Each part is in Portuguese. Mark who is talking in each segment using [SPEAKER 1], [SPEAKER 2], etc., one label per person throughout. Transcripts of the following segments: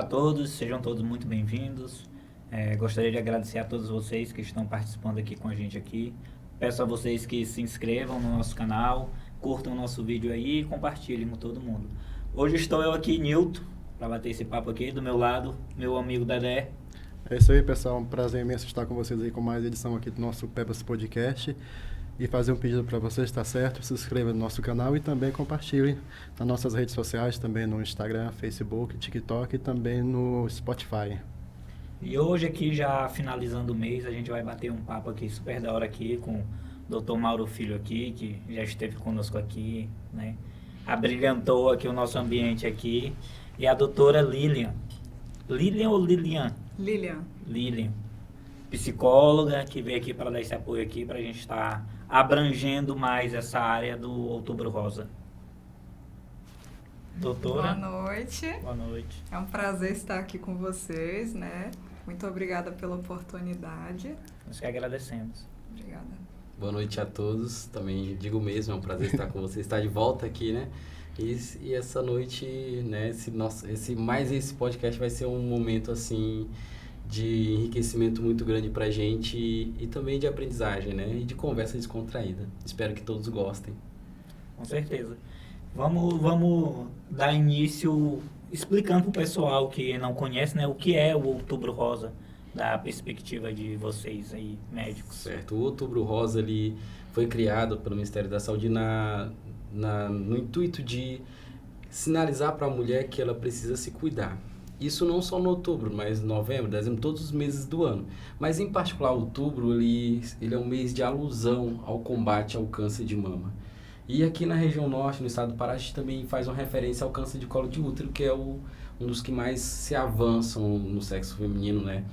[SPEAKER 1] todos, sejam todos muito bem-vindos. Gostaria de agradecer a todos vocês que estão participando aqui com a gente aqui. Peço a vocês que se inscrevam no nosso canal, curtam o nosso vídeo aí e compartilhem com todo mundo. Hoje estou eu aqui, Nilton, para bater esse papo aqui. Do meu lado, meu amigo Dedé.
[SPEAKER 2] É isso aí, pessoal. Um prazer imenso estar com vocês aí com mais edição aqui do nosso Pepas Podcast. E fazer um pedido para vocês, tá certo? Se inscreva no nosso canal e também compartilhem nas nossas redes sociais, também no Instagram, Facebook, TikTok e também no Spotify.
[SPEAKER 1] E hoje aqui, já finalizando o mês, a gente vai bater um papo aqui super da hora aqui com o Dr. Mauro Filho aqui, que já esteve conosco aqui, né? Abrilhantou aqui o nosso ambiente aqui. E a doutora Lilian. Lilian ou Lilian?
[SPEAKER 3] Lilian.
[SPEAKER 1] Lilian. Psicóloga, que veio aqui para dar esse apoio aqui, para a gente estar abrangendo mais essa área do Outubro Rosa. Doutora.
[SPEAKER 3] Boa noite.
[SPEAKER 1] Boa noite.
[SPEAKER 3] É um prazer estar aqui com vocês, né? Muito obrigada pela oportunidade.
[SPEAKER 1] Nós que agradecemos.
[SPEAKER 3] Obrigada.
[SPEAKER 4] Boa noite a todos. Também digo mesmo, é um prazer estar com vocês, estar de volta aqui, né? E essa noite, né? Esse podcast vai ser um momento, assim, de enriquecimento muito grande pra gente e também de aprendizagem, né? E de conversa descontraída. Espero que todos gostem.
[SPEAKER 1] Com certeza. Vamos dar início explicando para o pessoal que não conhece, né, o que é o Outubro Rosa, da perspectiva de vocês aí, médicos.
[SPEAKER 4] Certo. O Outubro Rosa, ele foi criado pelo Ministério da Saúde no intuito de sinalizar para a mulher que ela precisa se cuidar. Isso não só no outubro, mas novembro, dezembro, todos os meses do ano. Mas em particular, outubro, ele é um mês de alusão ao combate ao câncer de mama. E aqui na região norte, no estado do Pará, a gente também faz uma referência ao câncer de colo de útero, que é um dos que mais se avançam no sexo feminino, né?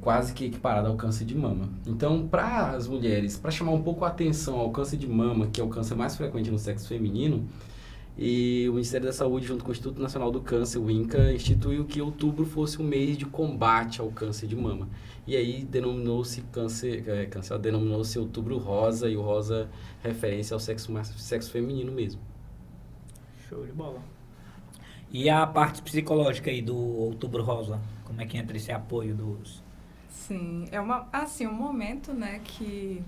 [SPEAKER 4] Quase que equiparado ao câncer de mama. Então, para as mulheres, para chamar um pouco a atenção ao câncer de mama, que é o câncer mais frequente no sexo feminino, e o Ministério da Saúde, junto com o Instituto Nacional do Câncer, o INCA, instituiu que outubro fosse um mês de combate ao câncer de mama. E aí denominou-se denominou-se Outubro Rosa, e o rosa referência ao sexo feminino mesmo.
[SPEAKER 1] Show de bola. E a parte psicológica aí do Outubro Rosa? Como é que entra esse apoio dos...
[SPEAKER 3] Sim, um momento, né, que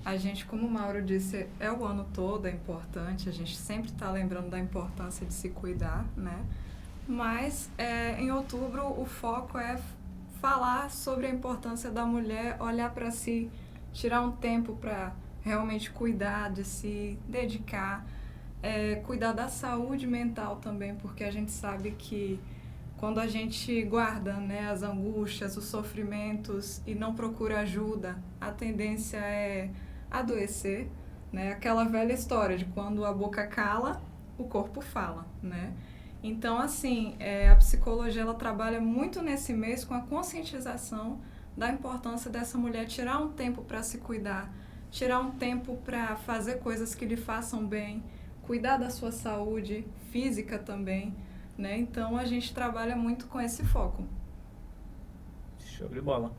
[SPEAKER 3] a gente, como o Mauro disse, é o ano todo, é importante, a gente sempre está lembrando da importância de se cuidar, né? Mas em outubro o foco é falar sobre a importância da mulher olhar para si, tirar um tempo para realmente cuidar, de se dedicar, cuidar da saúde mental também, porque a gente sabe que quando a gente guarda, né, as angústias, os sofrimentos e não procura ajuda, a tendência é adoecer, né? Aquela velha história de quando a boca cala, o corpo fala, né? Então, assim, a psicologia ela trabalha muito nesse mês com a conscientização da importância dessa mulher tirar um tempo para se cuidar, tirar um tempo para fazer coisas que lhe façam bem, cuidar da sua saúde física também, né? Então, a gente trabalha muito com esse foco.
[SPEAKER 1] Show de bola.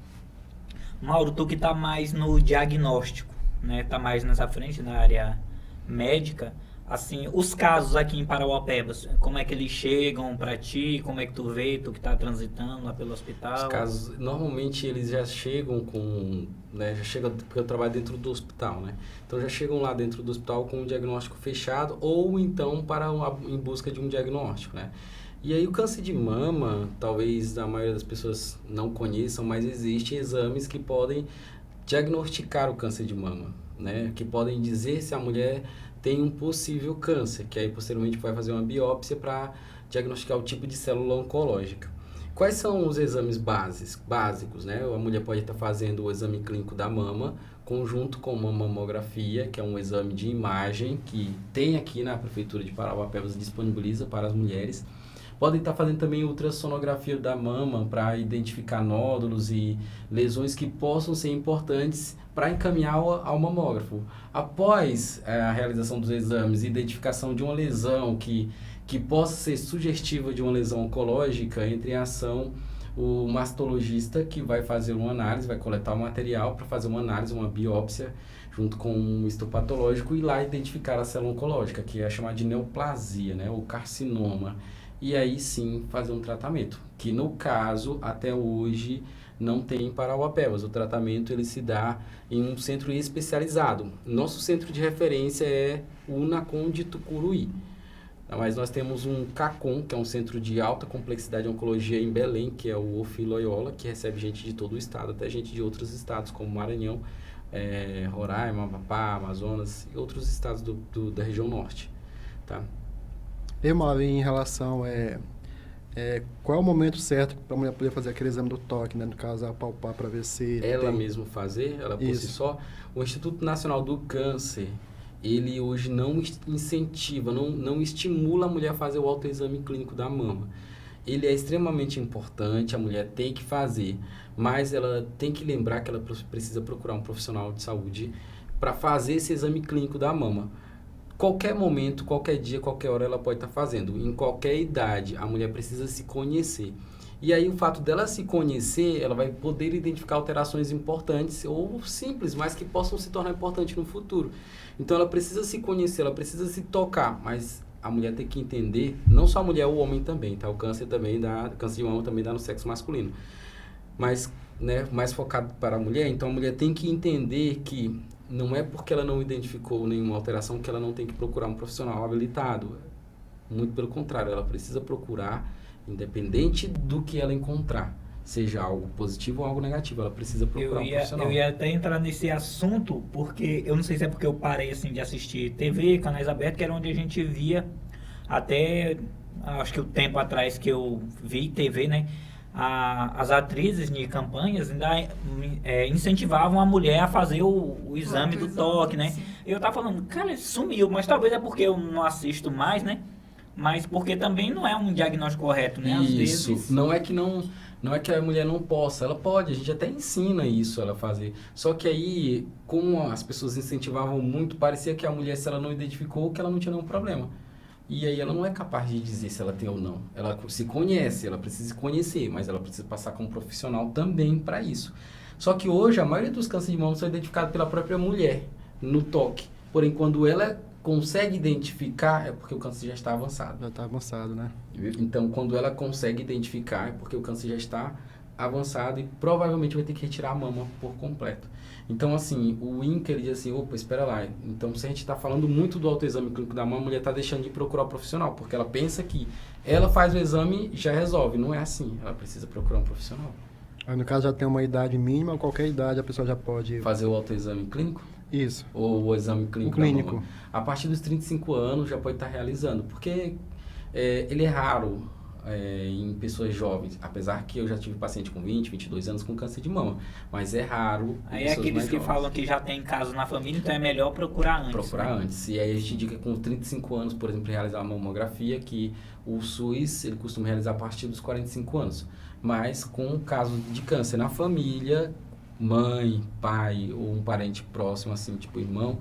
[SPEAKER 1] Mauro, tu que tá mais no diagnóstico, né? Tá mais nessa frente, na área médica. Assim, os casos aqui em Parauapebas, como é que eles chegam para ti? Como é que tu vê, tu que tá transitando lá pelo hospital?
[SPEAKER 4] Os casos, normalmente eles já chegam com, né, porque eu trabalho dentro do hospital, né? Então já chegam lá dentro do hospital com um diagnóstico fechado ou então em busca de um diagnóstico, né? E aí o câncer de mama, talvez a maioria das pessoas não conheçam, mas existem exames que podem diagnosticar o câncer de mama, né? Que podem dizer se a mulher tem um possível câncer, que aí posteriormente vai fazer uma biópsia para diagnosticar o tipo de célula oncológica. Quais são os exames básicos, né? A mulher pode estar fazendo o exame clínico da mama, conjunto com uma mamografia, que é um exame de imagem que tem aqui na Prefeitura de Parauapebas, disponibiliza para as mulheres. Podem estar fazendo também ultrassonografia da mama para identificar nódulos e lesões que possam ser importantes para encaminhar ao mamógrafo. Após a realização dos exames e identificação de uma lesão que possa ser sugestiva de uma lesão oncológica, entra em ação o mastologista, que vai fazer uma análise, vai coletar o material para fazer uma análise, uma biópsia, junto com um histopatológico, e lá identificar a célula oncológica, que é chamada de neoplasia, né, ou carcinoma. e aí sim fazer um tratamento, que no caso, até hoje, não tem para o APEVAS. O tratamento ele se dá em um centro especializado. Nosso centro de referência é o Unacom de Tucuruí. Mas nós temos um CACOM, que é um centro de alta complexidade de oncologia em Belém, que é o OFI Loyola, que recebe gente de todo o estado, até gente de outros estados, como Maranhão, Roraima, Amapá, Amazonas e outros estados da região norte. Tá?
[SPEAKER 2] E, Mauro, em relação qual é o momento certo para a mulher poder fazer aquele exame do toque, né? No caso, apalpar para ver se
[SPEAKER 4] ela mesmo fazer, ela por si só. O Instituto Nacional do Câncer, ele hoje não incentiva, não estimula a mulher a fazer o autoexame clínico da mama. Ele é extremamente importante, a mulher tem que fazer, mas ela tem que lembrar que ela precisa procurar um profissional de saúde para fazer esse exame clínico da mama. Qualquer momento, qualquer dia, qualquer hora ela pode estar fazendo. Em qualquer idade, a mulher precisa se conhecer. E aí o fato dela se conhecer, ela vai poder identificar alterações importantes ou simples, mas que possam se tornar importantes no futuro. Então ela precisa se conhecer, ela precisa se tocar, mas a mulher tem que entender, não só a mulher, o homem também, tá? O câncer de mama também dá no sexo masculino. Mas, né, mais focado para a mulher, então a mulher tem que entender que não é porque ela não identificou nenhuma alteração que ela não tem que procurar um profissional habilitado. Muito pelo contrário, ela precisa procurar, independente do que ela encontrar, seja algo positivo ou algo negativo, ela precisa procurar um profissional.
[SPEAKER 1] Eu ia até entrar nesse assunto, porque eu não sei se é porque eu parei assim de assistir TV, canais abertos, que era onde a gente via até, acho que o tempo atrás que eu vi TV, né? As atrizes de campanhas ainda incentivavam a mulher a fazer o exame do toque, né?
[SPEAKER 3] Sim.
[SPEAKER 1] Eu tava falando, cara, sumiu, mas talvez é porque eu não assisto mais, né? Mas porque também não é um diagnóstico correto, né? Às
[SPEAKER 4] Isso,
[SPEAKER 1] vezes...
[SPEAKER 4] não é que a mulher não possa, ela pode, a gente até ensina isso ela fazer. Só que aí, como as pessoas incentivavam muito, parecia que a mulher, se ela não identificou, que ela não tinha nenhum problema. E aí ela não é capaz de dizer se ela tem ou não. Ela se conhece, ela precisa se conhecer, mas ela precisa passar como profissional também para isso. Só que hoje a maioria dos cânceres de mama são identificados pela própria mulher no toque. Porém, quando ela consegue identificar, é porque o câncer já está avançado.
[SPEAKER 2] Já está avançado, né?
[SPEAKER 4] Então, quando ela consegue identificar, é porque o câncer já está avançado e provavelmente vai ter que retirar a mama por completo. Então, assim, o INCA, ele diz assim, opa, espera lá. Então, se a gente está falando muito do autoexame clínico da mama, a mulher está deixando de procurar o profissional, porque ela pensa que ela faz o exame e já resolve. Não é assim, ela precisa procurar um profissional.
[SPEAKER 2] Aí, no caso, já tem uma idade mínima, qualquer idade a pessoa já pode...
[SPEAKER 4] Fazer o autoexame clínico?
[SPEAKER 2] Isso.
[SPEAKER 4] Ou o exame clínico?
[SPEAKER 2] O clínico.
[SPEAKER 4] Da mama. A partir dos 35 anos já pode estar realizando, porque ele é raro em pessoas jovens, apesar que eu já tive paciente com 20, 22 anos com câncer de mama, mas é raro.
[SPEAKER 1] Aí é aqueles que falam que já tem casos na família, então é melhor procurar antes.
[SPEAKER 4] Procurar antes. E aí a gente indica com 35 anos, por exemplo, realizar uma mamografia, que o SUS ele costuma realizar a partir dos 45 anos. Mas com o caso de câncer na família, mãe, pai ou um parente próximo, assim, tipo irmão,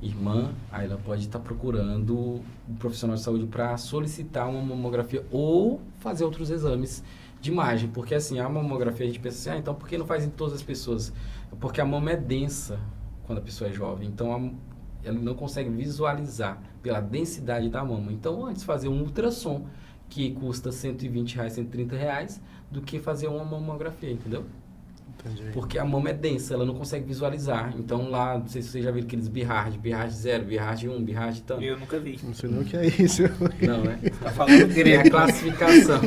[SPEAKER 4] irmã, aí ela pode estar procurando um profissional de saúde para solicitar uma mamografia ou fazer outros exames de imagem, porque assim, a mamografia a gente pensa assim, então por que não faz em todas as pessoas? Porque a mama é densa quando a pessoa é jovem, então ela não consegue visualizar pela densidade da mama. Então antes fazer um ultrassom que custa R$120, R$130, do que fazer uma mamografia, entendeu?
[SPEAKER 2] Entendi.
[SPEAKER 4] Porque a mama é densa, ela não consegue visualizar. Então lá, não sei se vocês já viram aqueles BIRAD 0, BIRAD 1, BIRAD tanto.
[SPEAKER 1] Eu nunca vi.
[SPEAKER 2] Não sei nem o que é isso.
[SPEAKER 4] Não, né?
[SPEAKER 1] Tá falando
[SPEAKER 4] É
[SPEAKER 1] grego.
[SPEAKER 4] a classificação.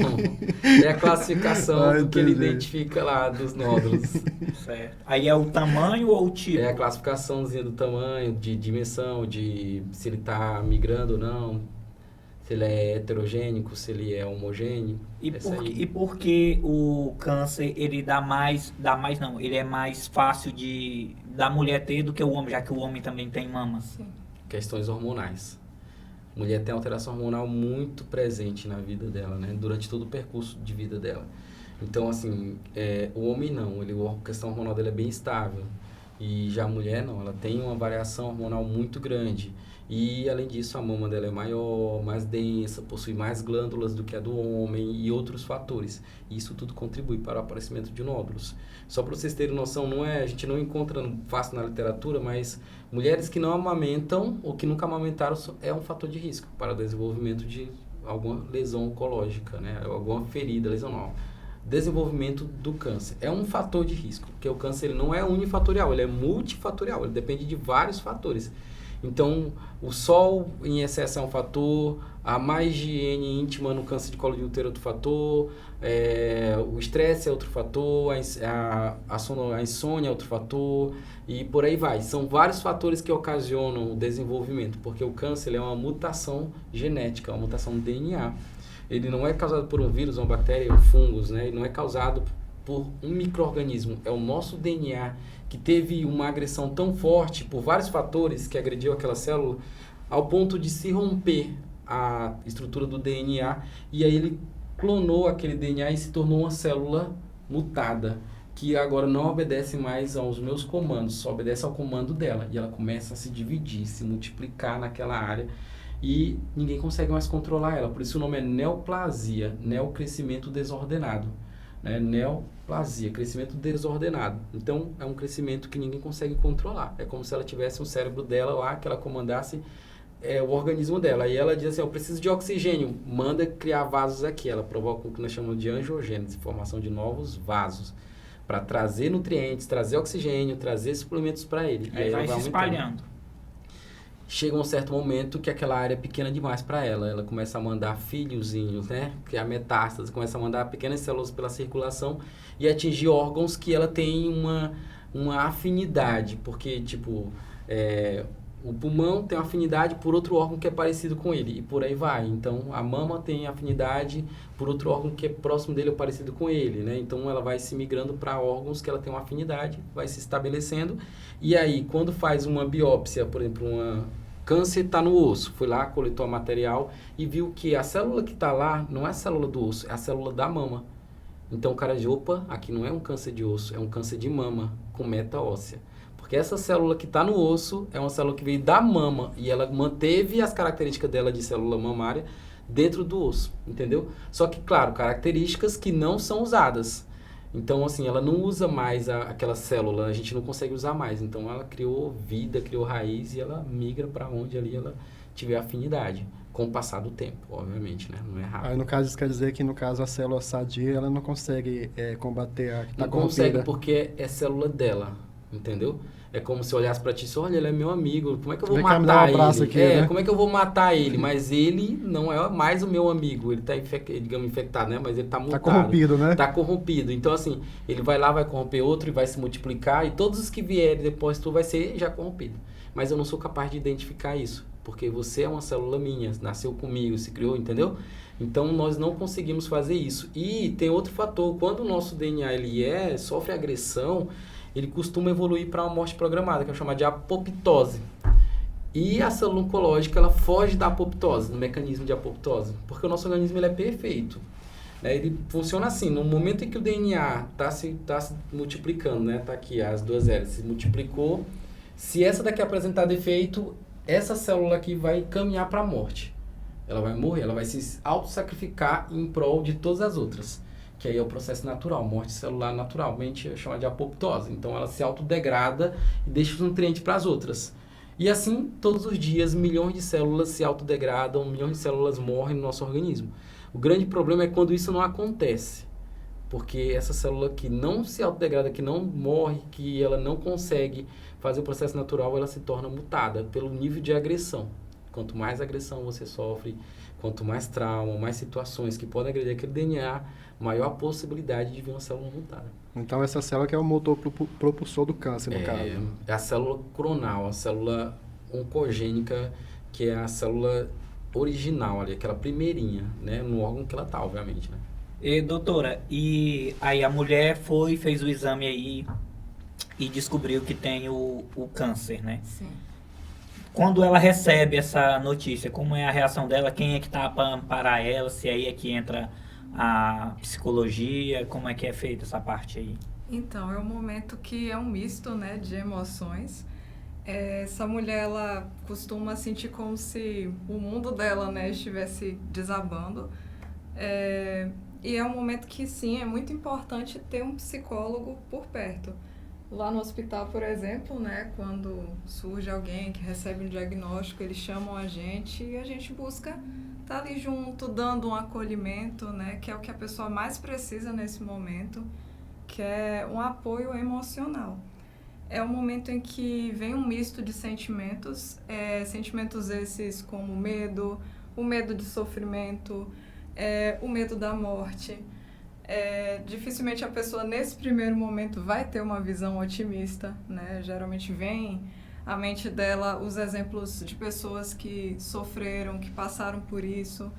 [SPEAKER 4] É a classificação
[SPEAKER 2] Ah,
[SPEAKER 4] do que ele
[SPEAKER 2] entendi.
[SPEAKER 4] identifica lá dos nódulos.
[SPEAKER 1] Certo. Aí é o tamanho ou o tipo?
[SPEAKER 4] É a classificaçãozinha do tamanho, de dimensão, de se ele está migrando ou não, se ele é heterogênico, se ele é homogêneo.
[SPEAKER 1] E por que o câncer, ele ele é mais fácil da mulher ter do que o homem, já que o homem também tem mamas?
[SPEAKER 3] Sim.
[SPEAKER 4] Questões hormonais. A mulher tem alteração hormonal muito presente na vida dela, né? Durante todo o percurso de vida dela. Então, assim, o homem não, a questão hormonal dele é bem estável. E já a mulher não, ela tem uma variação hormonal muito grande. E, além disso, a mama dela é maior, mais densa, possui mais glândulas do que a do homem e outros fatores. E isso tudo contribui para o aparecimento de nódulos. Só para vocês terem noção, a gente não encontra fácil na literatura, mas mulheres que não amamentam ou que nunca amamentaram é um fator de risco para o desenvolvimento de alguma lesão oncológica, né? Alguma ferida lesional. Desenvolvimento do câncer é um fator de risco, porque o câncer ele não é unifatorial, ele é multifatorial, ele depende de vários fatores. Então, o sol em excesso é um fator, a má higiene íntima no câncer de colo de útero é outro fator, o estresse é outro fator, a insônia é outro fator, e por aí vai. São vários fatores que ocasionam o desenvolvimento, porque o câncer ele é uma mutação genética, uma mutação no DNA. Ele não é causado por um vírus, uma bactéria, um fungos, né? Ele não é causado por um micro-organismo, é o nosso DNA que teve uma agressão tão forte por vários fatores que agrediu aquela célula ao ponto de se romper a estrutura do DNA e aí ele clonou aquele DNA e se tornou uma célula mutada que agora não obedece mais aos meus comandos, só obedece ao comando dela e ela começa a se dividir, se multiplicar naquela área e ninguém consegue mais controlar ela, por isso o nome é neoplasia, neocrescimento desordenado. Neoplasia, crescimento desordenado. Então, é um crescimento que ninguém consegue controlar. É como se ela tivesse um cérebro dela lá, que ela comandasse o organismo dela. E ela diz assim, eu preciso de oxigênio, manda criar vasos aqui. Ela provoca o que nós chamamos de angiogênese, formação de novos vasos, para trazer nutrientes, trazer oxigênio, trazer suplementos para ele.
[SPEAKER 1] Aí vai se espalhando.
[SPEAKER 4] Chega um certo momento que aquela área é pequena demais para ela. Ela começa a mandar filhozinhos, né? Criar metástase, começa a mandar pequenas células pela circulação e atingir órgãos que ela tem uma afinidade. Porque, tipo, o pulmão tem uma afinidade por outro órgão que é parecido com ele. E por aí vai. Então, a mama tem afinidade por outro órgão que é próximo dele ou parecido com ele, né? Então, ela vai se migrando para órgãos que ela tem uma afinidade, vai se estabelecendo. E aí, quando faz uma biópsia, por exemplo, câncer está no osso, foi lá, coletou o material e viu que a célula que está lá não é a célula do osso, é a célula da mama. Então o cara diz, opa, aqui não é um câncer de osso, é um câncer de mama com meta óssea. Porque essa célula que está no osso é uma célula que veio da mama e ela manteve as características dela de célula mamária dentro do osso, entendeu? Só que, claro, características que não são usadas. Então, assim, ela não usa mais aquela célula, a gente não consegue usar mais. Então, ela criou vida, criou raiz e ela migra para onde ali ela tiver afinidade, com o passar do tempo, obviamente, né? Não é rápido.
[SPEAKER 2] Aí, no caso, isso quer dizer que, no caso, a célula sadia, ela não consegue combater a que está corrompida.
[SPEAKER 4] Não consegue porque é célula dela, entendeu? É como se eu olhasse pra ti e olha, ele é meu amigo, como é que eu vou matar ele?
[SPEAKER 2] Aqui, né?
[SPEAKER 4] Como é que eu vou matar ele? Mas ele não é mais o meu amigo, ele tá infectado, né? Mas ele tá mutado.
[SPEAKER 2] Tá corrompido, né?
[SPEAKER 4] Tá corrompido. Então, assim, ele vai lá, vai corromper outro e vai se multiplicar e todos os que vierem depois tu vai ser já corrompido. Mas eu não sou capaz de identificar isso, porque você é uma célula minha, nasceu comigo, se criou, entendeu? Então, nós não conseguimos fazer isso. E tem outro fator, quando o nosso DNA ele sofre agressão, ele costuma evoluir para uma morte programada, que é chamada de apoptose. E a célula oncológica, ela foge da apoptose, no mecanismo de apoptose, porque o nosso organismo ele é perfeito. Ele funciona assim, no momento em que o DNA está se multiplicando, né? Tá aqui, as duas hélices, se multiplicou, se essa daqui apresentar defeito, essa célula aqui vai caminhar para a morte. Ela vai morrer, ela vai se auto-sacrificar em prol de todas as outras. Que aí é o processo natural, morte celular naturalmente é chamada de apoptose. Então ela se autodegrada e deixa os nutrientes para as outras. E assim, todos os dias, milhões de células se autodegradam, milhões de células morrem no nosso organismo. O grande problema é quando isso não acontece. Porque essa célula que não se autodegrada, que não morre, que ela não consegue fazer o processo natural, ela se torna mutada pelo nível de agressão. Quanto mais agressão você sofre, quanto mais trauma, mais situações que podem agredir aquele DNA, maior a possibilidade de vir uma célula mutada.
[SPEAKER 2] Então, essa célula que é o motor propulsor do câncer, no caso.
[SPEAKER 4] É a célula coronal, a célula oncogênica, que é a célula original ali, aquela primeirinha, né? No órgão que ela está, obviamente, né?
[SPEAKER 1] E, doutora, e aí a mulher fez o exame aí e descobriu que tem o câncer, né?
[SPEAKER 3] Sim.
[SPEAKER 1] Quando ela recebe essa notícia, como é a reação dela? Quem é que está para amparar ela? Se aí é que entra a psicologia? Como é que é feita essa parte aí?
[SPEAKER 3] Então, é um momento que é um misto, né, de emoções. Essa mulher, ela costuma sentir como se o mundo dela, né, estivesse desabando. E é um momento que, sim, é muito importante ter um psicólogo por perto. Lá no hospital, por exemplo, né, quando surge alguém que recebe um diagnóstico, eles chamam a gente e a gente busca tá ali junto, dando um acolhimento, né? Que é o que a pessoa mais precisa nesse momento, que é um apoio emocional. É um momento em que vem um misto de sentimentos, sentimentos esses como medo, o medo de sofrimento, o medo da morte. Dificilmente a pessoa nesse primeiro momento vai ter uma visão otimista, né? Geralmente vem à mente dela os exemplos de pessoas que sofreram, que passaram por isso.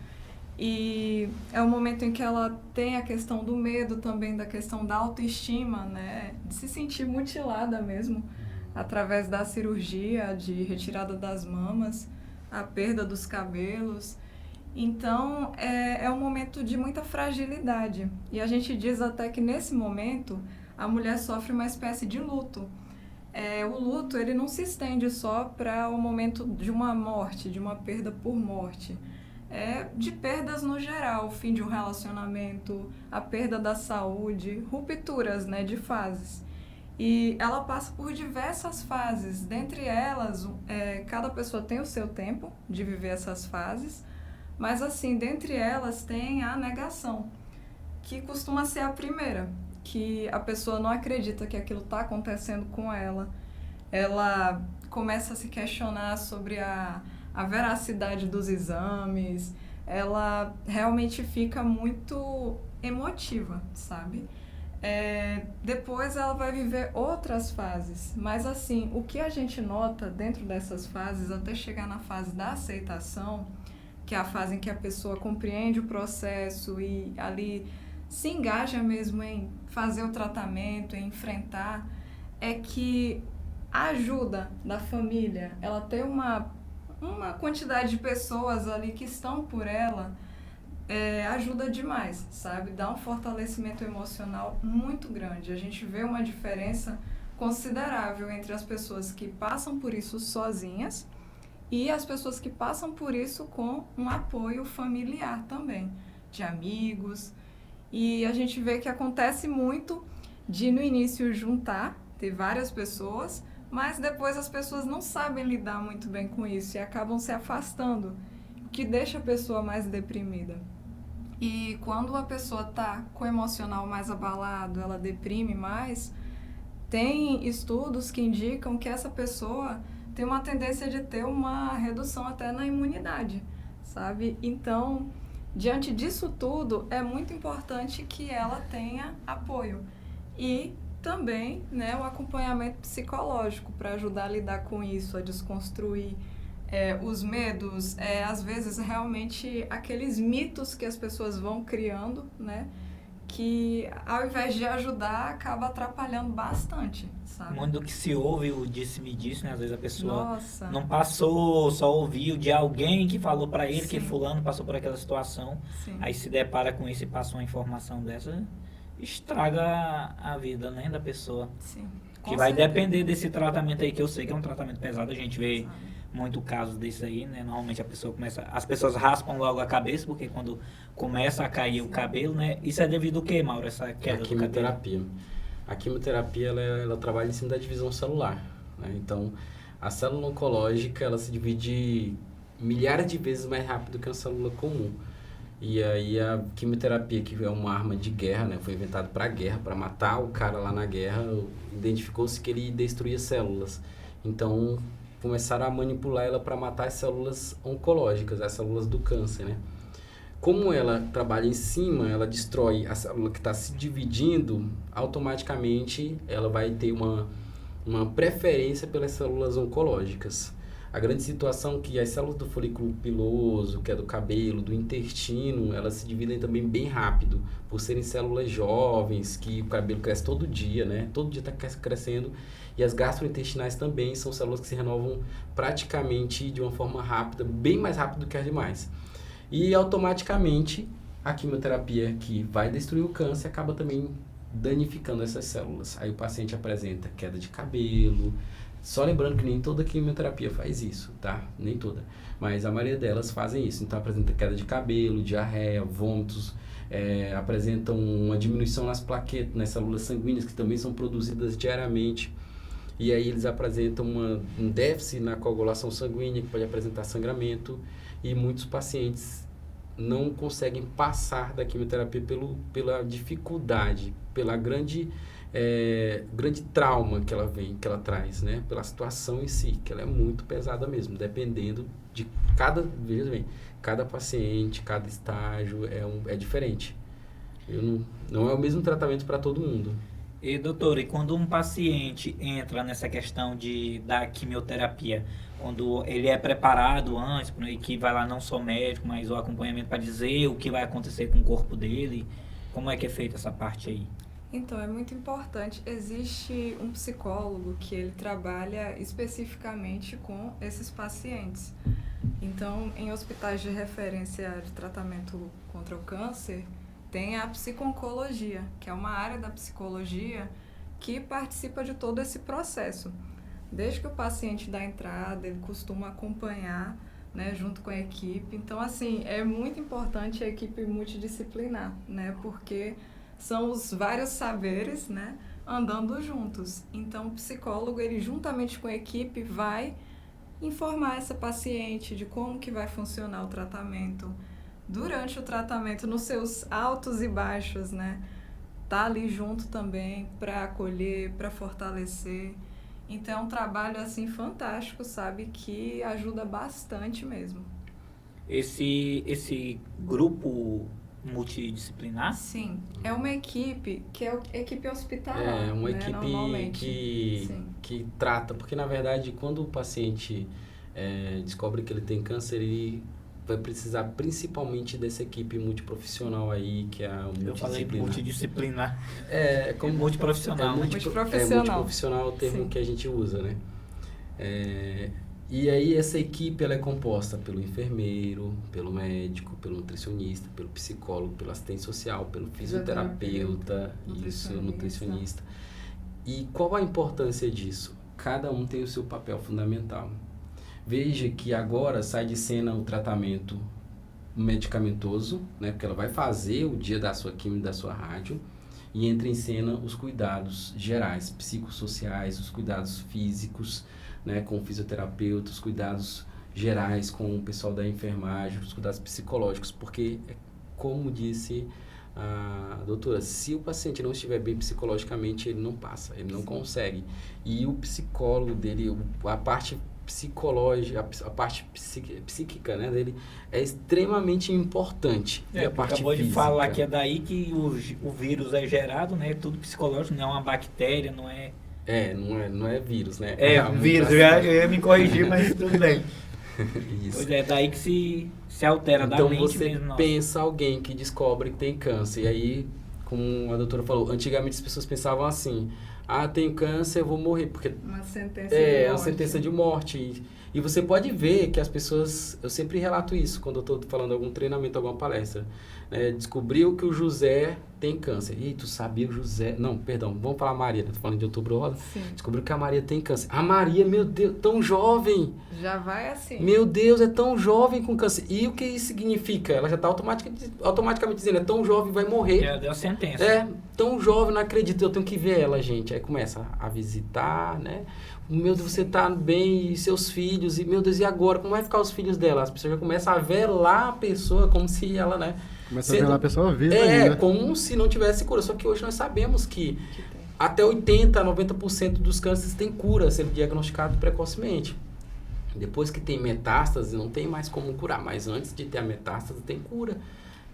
[SPEAKER 3] E é um momento em que ela tem a questão do medo também, da questão da autoestima, né? De se sentir mutilada mesmo, através da cirurgia, de retirada das mamas, a perda dos cabelos. Então, é um momento de muita fragilidade. E a gente diz até que nesse momento, a mulher sofre uma espécie de luto. O luto, ele não se estende só para o momento de uma morte, de uma perda por morte. De perdas no geral, o fim de um relacionamento, a perda da saúde, rupturas, né, de fases. E ela passa por diversas fases. Dentre elas, cada pessoa tem o seu tempo de viver essas fases, mas assim, dentre elas tem a negação, que costuma ser a primeira, que a pessoa não acredita que aquilo está acontecendo com ela. Ela começa a se questionar sobre a veracidade dos exames, ela realmente fica muito emotiva, sabe? Depois ela vai viver outras fases, mas assim, o que a gente nota dentro dessas fases, até chegar na fase da aceitação, que é a fase em que a pessoa compreende o processo e ali se engaja mesmo em fazer o tratamento, em enfrentar, é que a ajuda da família, ela tem uma quantidade de pessoas ali que estão por ela, ajuda demais, sabe? Dá um fortalecimento emocional muito grande. A gente vê uma diferença considerável entre as pessoas que passam por isso sozinhas e as pessoas que passam por isso com um apoio familiar também, de amigos. E a gente vê que acontece muito de no início juntar, ter várias pessoas, mas depois as pessoas não sabem lidar muito bem com isso e acabam se afastando, o que deixa a pessoa mais deprimida. E quando a pessoa está com o emocional mais abalado, ela deprime mais, tem estudos que indicam que essa pessoa tem uma tendência de ter uma redução até na imunidade, sabe? Então, diante disso tudo, é muito importante que ela tenha apoio. E também, né, o acompanhamento psicológico para ajudar a lidar com isso, a desconstruir os medos, às vezes realmente aqueles mitos que as pessoas vão criando, né, que ao invés de ajudar, acaba atrapalhando bastante, sabe?
[SPEAKER 1] Muito do que se ouve, o disse-me-disse, né? Às vezes a pessoa
[SPEAKER 3] Nossa.
[SPEAKER 1] não passou, só ouviu de alguém que falou para ele que
[SPEAKER 3] Sim.
[SPEAKER 1] fulano passou por aquela situação,
[SPEAKER 3] Sim.
[SPEAKER 1] aí se depara com isso e passa uma informação dessa, estraga a vida, né, da pessoa.
[SPEAKER 3] Sim.
[SPEAKER 1] Que
[SPEAKER 3] Com
[SPEAKER 1] vai
[SPEAKER 3] certeza.
[SPEAKER 1] depender desse tratamento aí, que eu sei que é um tratamento pesado, a gente vê
[SPEAKER 3] Sabe?
[SPEAKER 1] muito casos desse aí, né? Normalmente as pessoas raspam logo a cabeça, porque quando começa a cair o cabelo, né? Isso é devido ao quê, Mauro, essa queda do cabelo?
[SPEAKER 4] Quimioterapia. A quimioterapia, ela trabalha em cima da divisão celular, né? Então, a célula oncológica, ela se divide milhares de vezes mais rápido que a célula comum. E aí a quimioterapia, que é uma arma de guerra, né? Foi inventado para guerra, para matar o cara lá na guerra, identificou-se que ele destruía células. Então, começaram a manipular ela para matar as células oncológicas, as células do câncer, né? Como ela trabalha em cima, ela destrói a célula que está se dividindo, automaticamente ela vai ter uma preferência pelas células oncológicas. A grande situação é que as células do folículo piloso, que é do cabelo, do intestino, elas se dividem também bem rápido, por serem células jovens, que o cabelo cresce todo dia, né? Todo dia está crescendo. E as gastrointestinais também são células que se renovam praticamente de uma forma rápida, bem mais rápido do que as demais. E automaticamente a quimioterapia que vai destruir o câncer acaba também danificando essas células. Aí o paciente apresenta queda de cabelo. Só lembrando que nem toda quimioterapia faz isso, tá? Nem toda. Mas a maioria delas fazem isso. Então apresenta queda de cabelo, diarreia, vômitos, apresentam uma diminuição nas plaquetas, nas células sanguíneas que também são produzidas diariamente. E aí eles apresentam um déficit na coagulação sanguínea, que pode apresentar sangramento. E muitos pacientes não conseguem passar da quimioterapia pela dificuldade, pela grande trauma que ela traz, né? Pela situação em si, que ela é muito pesada mesmo, dependendo de veja bem, cada paciente, cada estágio é diferente. Não é o mesmo tratamento para todo mundo.
[SPEAKER 1] E doutor, e quando um paciente entra nessa questão da quimioterapia, quando ele é preparado antes, e que vai lá não só médico, mas o acompanhamento para dizer o que vai acontecer com o corpo dele, como é que é feita essa parte aí?
[SPEAKER 3] Então, é muito importante. Existe um psicólogo que ele trabalha especificamente com esses pacientes. Então, em hospitais de referência de tratamento contra o câncer, tem a psico-oncologia, que é uma área da psicologia que participa de todo esse processo. Desde que o paciente dá entrada, ele costuma acompanhar, né, junto com a equipe. Então, assim, é muito importante a equipe multidisciplinar, né, porque são os vários saberes, né, andando juntos. Então, o psicólogo, ele juntamente com a equipe vai informar essa paciente de como que vai funcionar o tratamento, durante o tratamento, nos seus altos e baixos, né? Tá ali junto também para acolher, para fortalecer. Então, é um trabalho, assim, fantástico, sabe? Que ajuda bastante mesmo.
[SPEAKER 1] Esse grupo multidisciplinar?
[SPEAKER 3] Sim. É uma equipe que é equipe hospitalar,
[SPEAKER 4] É uma
[SPEAKER 3] né?
[SPEAKER 4] equipe que trata, porque, na verdade, quando o paciente descobre que ele tem câncer, ele vai precisar principalmente dessa equipe multiprofissional aí, que é a multidisciplinar.
[SPEAKER 1] Eu falei multidisciplinar.
[SPEAKER 4] Como
[SPEAKER 1] multiprofissional.
[SPEAKER 4] Multiprofissional é o termo
[SPEAKER 3] Sim.
[SPEAKER 4] que a gente usa, né? E aí essa equipe ela é composta pelo enfermeiro, pelo médico, pelo nutricionista, pelo psicólogo, pelo assistente social, pelo fisioterapeuta, nutricionista. E qual a importância disso? Cada um tem o seu papel fundamental. Veja que agora sai de cena o tratamento medicamentoso, né? Porque ela vai fazer o dia da sua quimio, da sua rádio, e entra em cena os cuidados gerais, psicossociais, os cuidados físicos, né? Com o fisioterapeuta, os cuidados gerais com o pessoal da enfermagem, os cuidados psicológicos, porque, como disse a doutora, se o paciente não estiver bem psicologicamente, ele não passa, ele não consegue. E o psicólogo dele, a parte psicológica, a parte psíquica, né, dele é extremamente importante. E a parte
[SPEAKER 1] acabou
[SPEAKER 4] física,
[SPEAKER 1] de falar que é daí que o vírus é gerado, né? Tudo psicológico, não é uma bactéria, não é...
[SPEAKER 4] não é vírus, né?
[SPEAKER 1] Vírus, eu ia me corrigir, mas tudo bem.
[SPEAKER 4] Isso.
[SPEAKER 1] Pois é daí que se altera da mente
[SPEAKER 4] então você
[SPEAKER 1] mesmo.
[SPEAKER 4] pensa alguém que descobre que tem câncer, e aí, como a doutora falou, antigamente as pessoas pensavam assim: tenho câncer, eu vou morrer, porque
[SPEAKER 3] uma sentença de morte.
[SPEAKER 4] Uma sentença de morte. E você pode ver que as pessoas, eu sempre relato isso quando eu estou falando algum treinamento, alguma palestra, né? Descobriu que o José tem câncer. E tu sabia o José... Não, perdão, vamos falar a Maria, tô falando de Outubro Rosa.
[SPEAKER 3] Sim.
[SPEAKER 4] Descobriu que a Maria tem câncer. A Maria, meu Deus, tão jovem.
[SPEAKER 3] Já vai assim.
[SPEAKER 4] Meu Deus, é tão jovem com câncer. E o que isso significa? Ela já está automaticamente dizendo, é tão jovem, vai morrer.
[SPEAKER 1] Já deu a sentença.
[SPEAKER 4] Tão jovem, não acredito, eu tenho que ver ela, gente. Aí começa a visitar, né? Meu Deus, você tá bem, e seus filhos, e meu Deus, e agora? Como vai ficar os filhos dela? As pessoas já começam a velar a pessoa como se ela, né?
[SPEAKER 2] Começa a velar a pessoa viva ainda.
[SPEAKER 4] Como se não tivesse cura. Só que hoje nós sabemos que até 80%, 90% dos cânceres têm cura, sendo diagnosticado precocemente. Depois que tem metástase, não tem mais como curar, mas antes de ter a metástase, tem cura.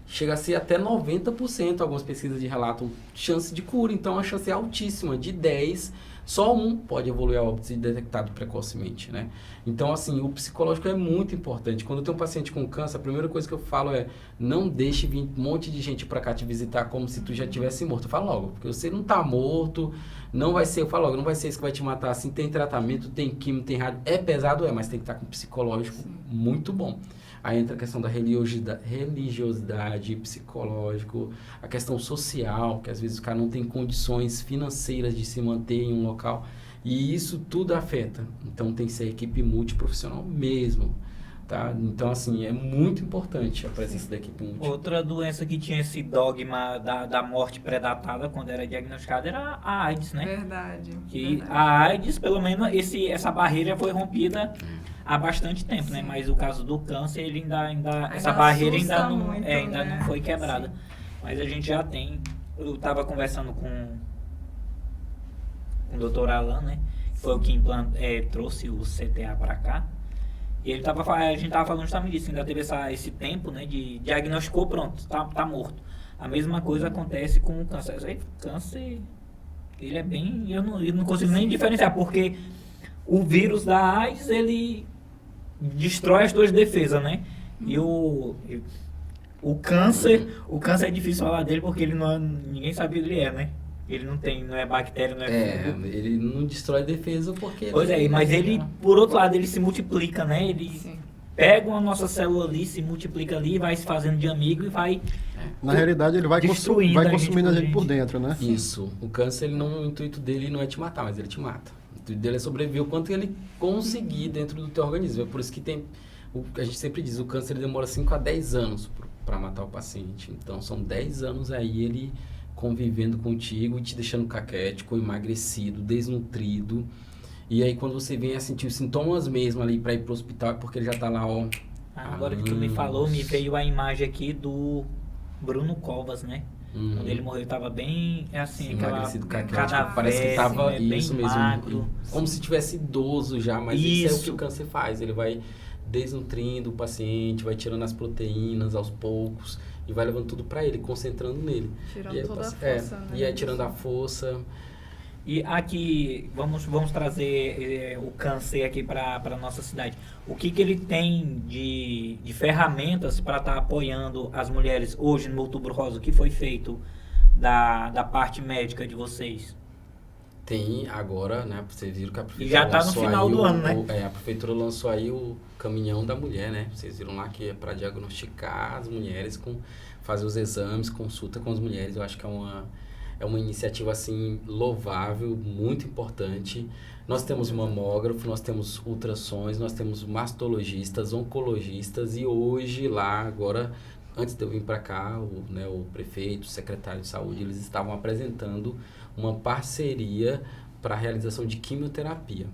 [SPEAKER 4] Chega a ser até 90%, algumas pesquisas de relatam chance de cura, então a chance é altíssima, de 10, só um pode evoluir a óbito se detectado precocemente, né? Então, assim, o psicológico é muito importante. Quando tem um paciente com câncer, a primeira coisa que eu falo é, não deixe vir um monte de gente pra cá te visitar como se tu já tivesse morto. Eu falo logo, porque você não tá morto, não vai ser, eu falo logo, não vai ser isso que vai te matar, assim, tem tratamento, tem químio, tem rádio, é pesado, mas tem que estar com um psicológico muito bom. Aí entra a questão da religiosidade, psicológico, a questão social, que às vezes o cara não tem condições financeiras de se manter em um local. E isso tudo afeta. Então tem que ser equipe multiprofissional mesmo. Tá? Então, assim, é muito importante a presença da equipe multi.
[SPEAKER 1] Outra doença que tinha esse dogma da morte predatada quando era diagnosticada era a AIDS, né?
[SPEAKER 3] Verdade.
[SPEAKER 1] Que
[SPEAKER 3] verdade.
[SPEAKER 1] a AIDS, pelo menos, essa barreira foi rompida há bastante tempo, né?
[SPEAKER 3] Sim.
[SPEAKER 1] Mas o caso do câncer, ele ainda essa barreira ainda
[SPEAKER 3] assusta
[SPEAKER 1] não,
[SPEAKER 3] muito,
[SPEAKER 1] ainda
[SPEAKER 3] né?
[SPEAKER 1] não foi quebrada.
[SPEAKER 3] Sim.
[SPEAKER 1] Mas a gente já tem. Eu estava conversando com o Dr. Alan, né? Que foi o que trouxe o CTA para cá. E a gente estava falando justamente disso, ainda teve esse tempo, né? De diagnosticou, pronto, tá morto. A mesma coisa acontece com o câncer. Aí, câncer, ele é bem... Eu não consigo nem diferenciar, porque o vírus da AIDS, ele destrói as tuas defesas, né? E o câncer é difícil falar dele porque ele não, ninguém sabe o que ele é, né? Ele não é bactéria, não é fungo.
[SPEAKER 4] Ele não destrói defesa porque...
[SPEAKER 1] Pois é, mas ele, por outro lado, ele se multiplica, né? Ele
[SPEAKER 3] Sim.
[SPEAKER 1] pega uma nossa célula ali, se multiplica ali, vai se fazendo de amigo e vai...
[SPEAKER 2] Na realidade, ele vai
[SPEAKER 1] Destruindo a
[SPEAKER 2] consumindo a
[SPEAKER 1] gente
[SPEAKER 2] gente por dentro, né?
[SPEAKER 4] Isso. O câncer, o intuito dele não é te matar, mas ele te mata. O intuito dele é sobreviver o quanto ele conseguir dentro do teu organismo. É por isso que a gente sempre diz, o câncer ele demora 5 a 10 anos para matar o paciente. Então, são 10 anos aí ele convivendo contigo e te deixando caquético, emagrecido, desnutrido. E aí, quando você vem a sentir os sintomas mesmo ali para ir pro hospital, é porque ele já tá lá, ó...
[SPEAKER 1] Agora que tu me falou, me veio a imagem aqui do Bruno Covas, né? Quando ele morreu, tava bem, assim,
[SPEAKER 4] emagrecido, caquético,
[SPEAKER 1] cadavérico,
[SPEAKER 4] parece que tava
[SPEAKER 1] né?
[SPEAKER 4] isso
[SPEAKER 1] Bem
[SPEAKER 4] mesmo,
[SPEAKER 1] magro.
[SPEAKER 4] como se tivesse idoso já, mas isso é o que
[SPEAKER 1] Isso.
[SPEAKER 4] o câncer faz, ele vai desnutrindo o paciente, vai tirando as proteínas aos poucos e vai levando tudo para ele, concentrando nele.
[SPEAKER 3] Tirando
[SPEAKER 4] E aí,
[SPEAKER 3] toda a força, né?
[SPEAKER 4] E aí tirando a força.
[SPEAKER 1] E aqui, vamos trazer o câncer aqui para a nossa cidade. O que ele tem de ferramentas para estar apoiando as mulheres hoje no Outubro Rosa? O que foi feito da parte médica de vocês?
[SPEAKER 4] Tem agora, né? Vocês viram que a
[SPEAKER 1] E
[SPEAKER 4] prefeitura
[SPEAKER 1] já tá no
[SPEAKER 4] lançou
[SPEAKER 1] final
[SPEAKER 4] aí
[SPEAKER 1] do ano, né?
[SPEAKER 4] A prefeitura lançou aí o caminhão da mulher, né? Vocês viram lá que é para diagnosticar as mulheres, fazer os exames, consulta com as mulheres. Eu acho que é uma iniciativa assim louvável, muito importante. Nós temos mamógrafo, nós temos ultrassons, nós temos mastologistas, oncologistas e hoje lá agora, antes de eu vir para cá, o prefeito, o secretário de saúde, eles estavam apresentando uma parceria para a realização de quimioterapia,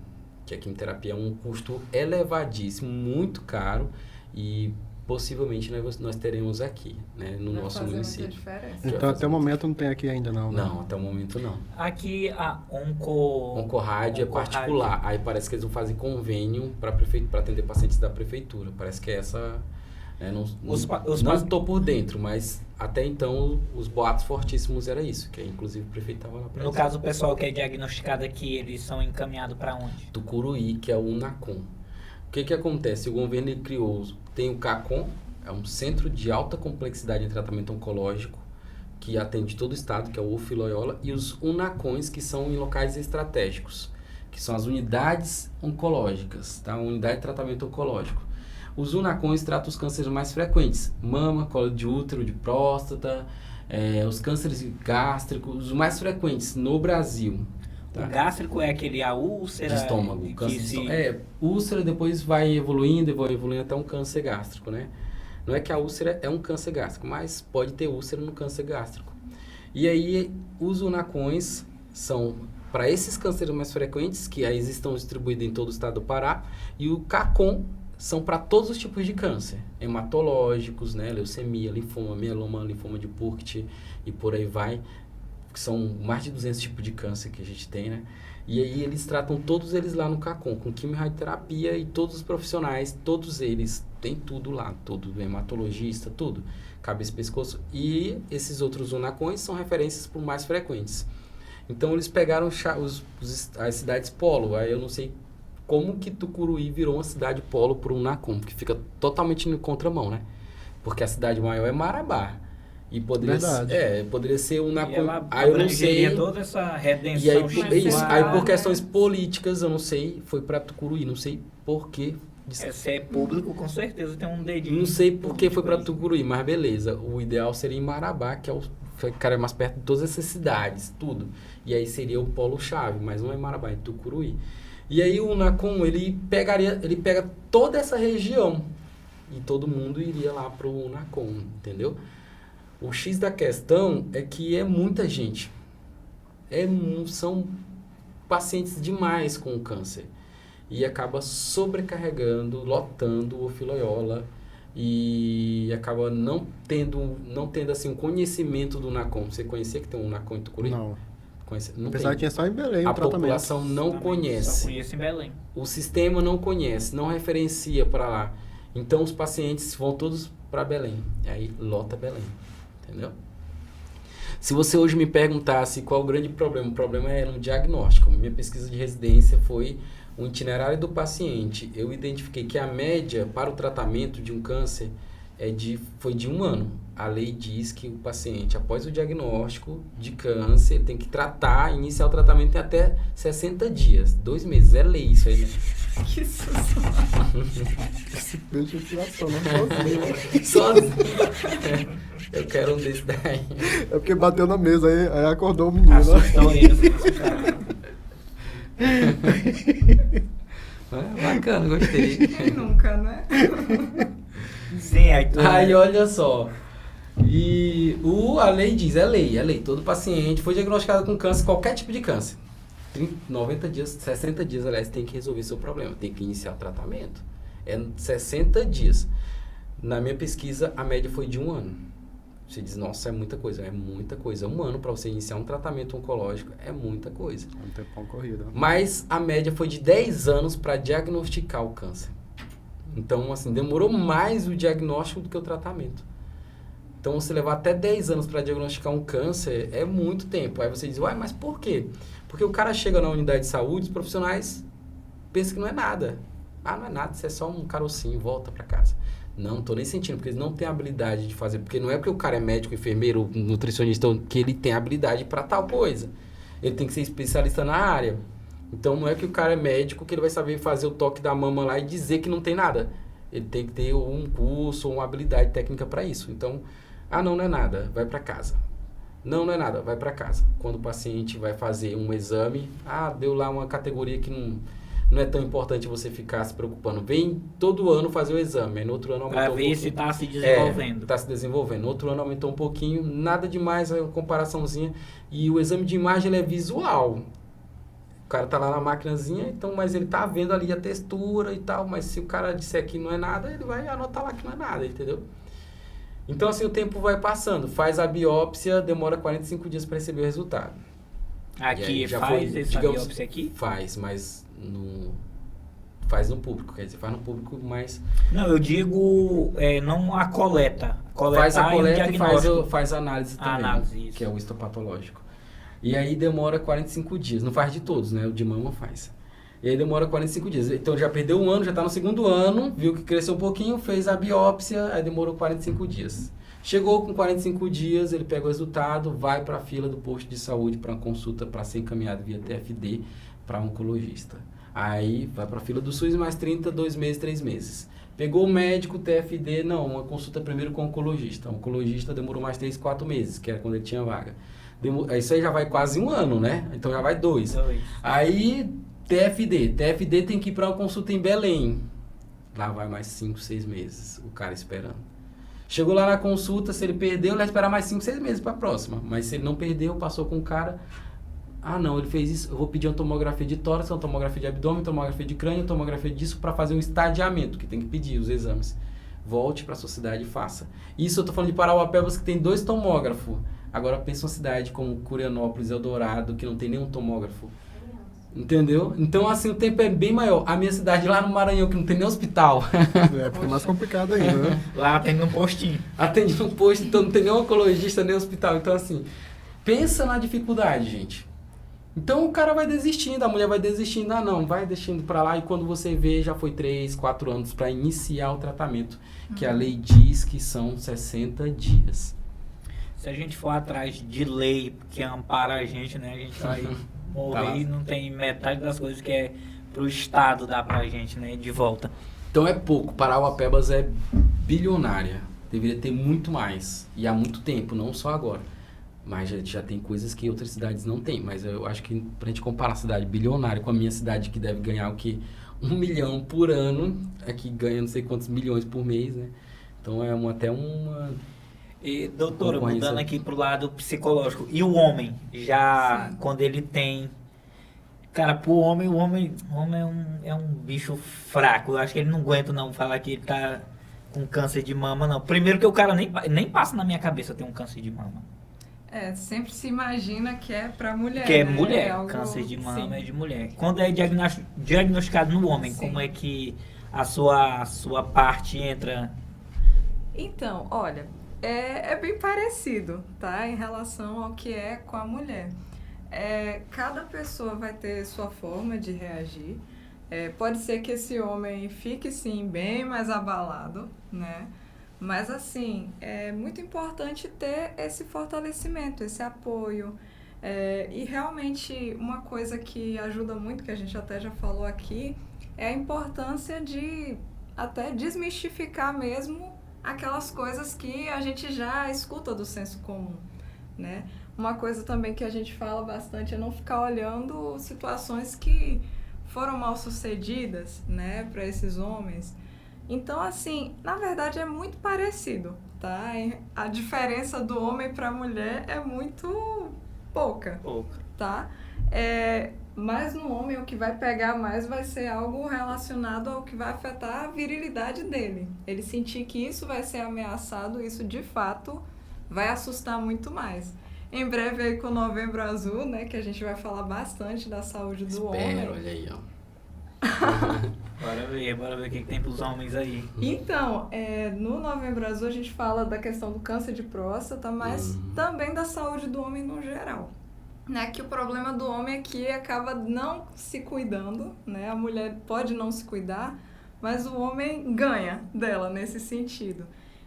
[SPEAKER 4] que a quimioterapia é um custo elevadíssimo, muito caro e possivelmente nós teremos aqui, né, no
[SPEAKER 3] Vai
[SPEAKER 4] nosso
[SPEAKER 3] fazer
[SPEAKER 4] município.
[SPEAKER 3] muita diferença.
[SPEAKER 2] Então, até o momento não tem aqui ainda, não, né?
[SPEAKER 4] Não, até o momento não.
[SPEAKER 1] Aqui a
[SPEAKER 4] Oncorrádio é particular, aí parece que eles vão fazer convênio para atender pacientes da prefeitura, parece que é essa... não estou por dentro, mas até então os boatos fortíssimos era isso, que inclusive o prefeito estava lá para
[SPEAKER 1] No caso, o pessoal que é diagnosticado aqui, eles são encaminhados para onde?
[SPEAKER 4] Tucuruí, que é o UNACOM. O que acontece? O governo ele tem o CACOM, é um centro de alta complexidade em tratamento oncológico, que atende todo o estado, que é o UF Loyola, e os UNACONs, que são em locais estratégicos, que são as unidades oncológicas, tá? Unidade de tratamento oncológico. Os UNACONs tratam os cânceres mais frequentes, mama, colo de útero, de próstata, os cânceres gástricos, os mais frequentes no Brasil. Tá?
[SPEAKER 1] O gástrico é aquele a úlcera...
[SPEAKER 4] De estômago.
[SPEAKER 1] que
[SPEAKER 4] Câncer de estômago. Úlcera depois vai evoluindo até um câncer gástrico, né? Não é que a úlcera é um câncer gástrico, mas pode ter úlcera no câncer gástrico. E aí, os UNACONs são para esses cânceres mais frequentes, que aí estão distribuídos em todo o estado do Pará, e o CACOM são para todos os tipos de câncer, hematológicos, né, leucemia, linfoma, mieloma, linfoma de Burkitt e por aí vai, que são mais de 200 tipos de câncer que a gente tem, né? E aí eles tratam todos eles lá no CACOM, com quimioterapia e todos os profissionais, todos eles, tem tudo lá, tudo, hematologista, tudo, cabeça e pescoço. E esses outros UNACONs são referências por mais frequentes. Então eles pegaram as cidades polo, aí eu não sei como que Tucuruí virou uma cidade polo por um UNACOM, porque fica totalmente no contramão, né? Porque a cidade maior é Marabá. E poderia ser um UNACOM. Aí eu não sei.
[SPEAKER 1] Toda essa redenção.
[SPEAKER 4] Aí por questões políticas, eu não sei, foi para Tucuruí, não sei por que.
[SPEAKER 1] Se é público, com certeza tem um dedinho.
[SPEAKER 4] Não sei por que foi para Tucuruí, mas beleza. O ideal seria em Marabá, que é ficaria mais perto de todas essas cidades, tudo. E aí seria o polo-chave, mas não é Marabá, é Tucuruí. E aí o UNACOM, ele pega toda essa região, e todo mundo iria lá pro NACOM, entendeu? O X da questão é que é muita gente. São pacientes demais com câncer. E acaba sobrecarregando, lotando o filoiola e acaba não tendo assim, um conhecimento do NACOM. Você conhecia que tem um NACOM em Tucuruí?
[SPEAKER 2] Não.
[SPEAKER 4] Não
[SPEAKER 2] Apesar
[SPEAKER 4] tem.
[SPEAKER 2] que tinha só em Belém
[SPEAKER 4] A
[SPEAKER 2] o tratamento.
[SPEAKER 4] população não
[SPEAKER 1] Só
[SPEAKER 4] conhece.
[SPEAKER 1] conheço em Belém.
[SPEAKER 4] O sistema não conhece, não referencia para lá. Então os pacientes vão todos para Belém. E aí lota Belém. Entendeu? Se você hoje me perguntasse qual o grande problema, o problema era um diagnóstico. Minha pesquisa de residência foi o itinerário do paciente. Eu identifiquei que a média para o tratamento de um câncer foi de 1 ano. A lei diz que o paciente, após o diagnóstico de câncer, tem que iniciar o tratamento em até 60 dias, 2 meses. É lei isso aí, né?
[SPEAKER 3] Que susto.
[SPEAKER 2] Esse peixe de inspiração, não sozinho.
[SPEAKER 4] Sozinho. Eu quero um desse daí.
[SPEAKER 2] É porque bateu na mesa, aí acordou o menino.
[SPEAKER 1] Assustam eles.
[SPEAKER 4] Bacana, gostei.
[SPEAKER 3] Quem nunca, né?
[SPEAKER 1] Sim, aí tu...
[SPEAKER 4] Aí olha só. E a lei diz, é lei. Todo paciente foi diagnosticado com câncer, qualquer tipo de câncer. 90 dias, 60 dias, aliás, tem que resolver seu problema, tem que iniciar o tratamento. É 60 dias. Na minha pesquisa, a média foi de 1 ano. Você diz, nossa, é muita coisa. É muita coisa. 1 ano para você iniciar um tratamento oncológico é muita coisa.
[SPEAKER 2] Um tempão corrido.
[SPEAKER 4] Mas a média foi de 10 anos para diagnosticar o câncer. Então, assim, demorou mais o diagnóstico do que o tratamento. Então, você levar até 10 anos para diagnosticar um câncer é muito tempo. Aí você diz, uai, mas por quê? Porque o cara chega na unidade de saúde, os profissionais pensam que não é nada. Ah, não é nada, isso é só um carocinho, volta para casa. Não, tô nem sentindo, porque eles não têm habilidade de fazer. Porque não é porque o cara é médico, enfermeiro, nutricionista, que ele tem habilidade para tal coisa. Ele tem que ser especialista na área. Então, não é que o cara é médico que ele vai saber fazer o toque da mama lá e dizer que não tem nada. Ele tem que ter um curso ou uma habilidade técnica para isso. Então, não é nada, vai para casa. Não é nada, vai para casa. Quando o paciente vai fazer um exame, deu lá uma categoria que não é tão importante você ficar se preocupando. Vem todo ano fazer o exame, aí no outro ano aumentou
[SPEAKER 1] Pra ver se tá se desenvolvendo.
[SPEAKER 4] Tá se desenvolvendo. No outro ano aumentou um pouquinho, nada demais, é uma comparaçãozinha. E o exame de imagem ele é visual. O cara tá lá na maquinazinha, então, mas ele tá vendo ali a textura e tal, mas se o cara disser que não é nada, ele vai anotar lá que não é nada, entendeu? Então, assim, o tempo vai passando. Faz a biópsia, demora 45 dias para receber o resultado.
[SPEAKER 1] Aqui faz essa biópsia aqui?
[SPEAKER 4] Faz, mas faz no público, quer dizer, faz no público, mas...
[SPEAKER 1] Não, eu digo não a coleta.
[SPEAKER 4] Faz a coleta
[SPEAKER 1] e
[SPEAKER 4] faz a análise também, que é o histopatológico. E aí demora 45 dias, não faz de todos, né? O de mama faz. E aí demora 45 dias. Então já perdeu 1 ano, já está no 2º ano, viu que cresceu um pouquinho, fez a biópsia, aí demorou 45 dias. Chegou com 45 dias, ele pega o resultado, vai para a fila do posto de saúde para uma consulta para ser encaminhado via TFD para oncologista. Aí vai para a fila do SUS mais 30, 2 meses, 3 meses. Pegou o médico, TFD, não, uma consulta primeiro com o oncologista. O oncologista demorou mais 3, 4 meses, que era quando ele tinha vaga. Isso aí já vai quase 1 ano, né? Então já vai 2. Aí, TFD tem que ir para uma consulta em Belém. Lá vai mais 5, 6 meses, o cara esperando. Chegou lá na consulta, se ele perdeu, ele vai esperar mais 5, 6 meses para a próxima. Mas se ele não perdeu, passou com o cara... não, ele fez isso, eu vou pedir uma tomografia de tórax, uma tomografia de abdômen, tomografia de crânio, tomografia disso para fazer um estadiamento, que tem que pedir os exames. Volte para a sua cidade e faça. Isso eu tô falando de Parauapebas, que tem 2 tomógrafos. Agora pensa uma cidade como Curianópolis, Eldorado, que não tem nenhum tomógrafo. Entendeu? Então, assim, o tempo é bem maior. A minha cidade lá no Maranhão, que não tem nem hospital.
[SPEAKER 2] Fica mais complicado ainda, né?
[SPEAKER 1] Lá atende um postinho.
[SPEAKER 4] Atende num posto, então não tem nem oncologista, nem hospital. Então, assim, pensa na dificuldade, gente. Então, o cara vai desistindo, a mulher vai desistindo. Não, vai deixando pra lá. E quando você vê, já foi 3, 4 anos para iniciar o tratamento. Que a lei diz que são 60 dias.
[SPEAKER 1] Se a gente for atrás de lei que ampara a gente, né? A gente vai morrer e não tem metade das coisas que é pro Estado dar pra gente, né? De volta.
[SPEAKER 4] Então é pouco. Parauapebas é bilionária. Deveria ter muito mais. E há muito tempo, não só agora. Mas já tem coisas que outras cidades não têm. Mas eu acho que pra gente comparar a cidade bilionária com a minha cidade, que deve ganhar o quê? 1 milhão por ano, aqui ganha não sei quantos milhões por mês, né? Então é até uma...
[SPEAKER 1] E, doutora,
[SPEAKER 4] concorrência.
[SPEAKER 1] mudando aqui pro lado psicológico, e o homem, já
[SPEAKER 3] Sim.
[SPEAKER 1] quando ele tem... Cara, pro homem, o homem é um bicho fraco. Eu acho que ele não aguenta não falar que ele tá com câncer de mama, não. Primeiro que o cara nem passa na minha cabeça ter um câncer de mama.
[SPEAKER 3] Sempre se imagina que é pra mulher,
[SPEAKER 1] Que é
[SPEAKER 3] né?
[SPEAKER 1] mulher,
[SPEAKER 3] algo-
[SPEAKER 1] câncer de mama
[SPEAKER 3] sim.
[SPEAKER 1] é de mulher. Quando é diagnosticado no homem,
[SPEAKER 3] Sim.
[SPEAKER 1] como é que a sua parte entra?
[SPEAKER 3] Então, olha, é bem parecido, tá? Em relação ao que é com a mulher. Cada pessoa vai ter sua forma de reagir. Pode ser que esse homem fique, sim, bem mais abalado, né? Mas, assim, é muito importante ter esse fortalecimento, esse apoio. E, realmente, uma coisa que ajuda muito, que a gente até já falou aqui, é a importância de até desmistificar mesmo aquelas coisas que a gente já escuta do senso comum, né? Uma coisa também que a gente fala bastante é não ficar olhando situações que foram mal sucedidas, né, para esses homens. Então, assim, na verdade é muito parecido, tá? A diferença do homem para a mulher é muito pouca, tá? Mas no homem o que vai pegar mais vai ser algo relacionado ao que vai afetar a virilidade dele. Ele sentir que isso vai ser ameaçado, isso de fato vai assustar muito mais. Em breve aí com o Novembro Azul, né, que a gente vai falar bastante da saúde do homem.
[SPEAKER 4] Olha aí, ó.
[SPEAKER 1] Bora ver o que tem pros homens aí.
[SPEAKER 3] Então, no Novembro Azul a gente fala da questão do câncer de próstata, mas também da saúde do homem no geral. Né, que o problema do homem é que acaba não se cuidando, né? A mulher pode não se cuidar, mas o homem ganha dela nesse sentido.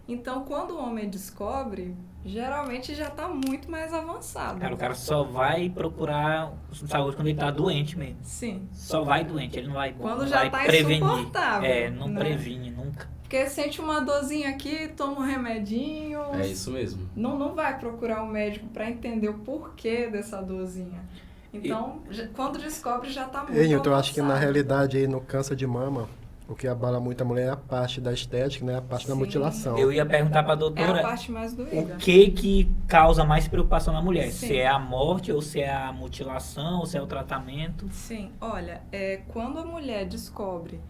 [SPEAKER 3] Então, quando o homem descobre, geralmente já está muito mais avançado.
[SPEAKER 1] Cara, o cara só vai procurar saúde quando ele tá doente mesmo.
[SPEAKER 3] Sim.
[SPEAKER 1] Só vai doente, ele não vai
[SPEAKER 3] Quando
[SPEAKER 1] não
[SPEAKER 3] já
[SPEAKER 1] vai
[SPEAKER 3] tá
[SPEAKER 1] prevenir.
[SPEAKER 3] insuportável,
[SPEAKER 1] Não
[SPEAKER 3] né?
[SPEAKER 1] previne nunca.
[SPEAKER 3] Porque sente uma dorzinha aqui, toma um remedinho.
[SPEAKER 4] É isso mesmo.
[SPEAKER 3] Não vai procurar um médico para entender o porquê dessa dorzinha. Então, quando descobre, já está muito
[SPEAKER 2] Então, eu acho que na
[SPEAKER 3] avançado.
[SPEAKER 2] realidade aí no câncer de mama, o que abala muito a mulher é a parte da estética, né? A parte da
[SPEAKER 3] Sim.
[SPEAKER 2] mutilação.
[SPEAKER 1] Eu ia perguntar pra
[SPEAKER 3] É a
[SPEAKER 1] doutora
[SPEAKER 3] parte mais doída.
[SPEAKER 1] o que causa mais preocupação na mulher.
[SPEAKER 3] Sim.
[SPEAKER 1] Se é a morte, ou se é a mutilação, ou se é o tratamento.
[SPEAKER 3] Sim, olha, quando a mulher descobre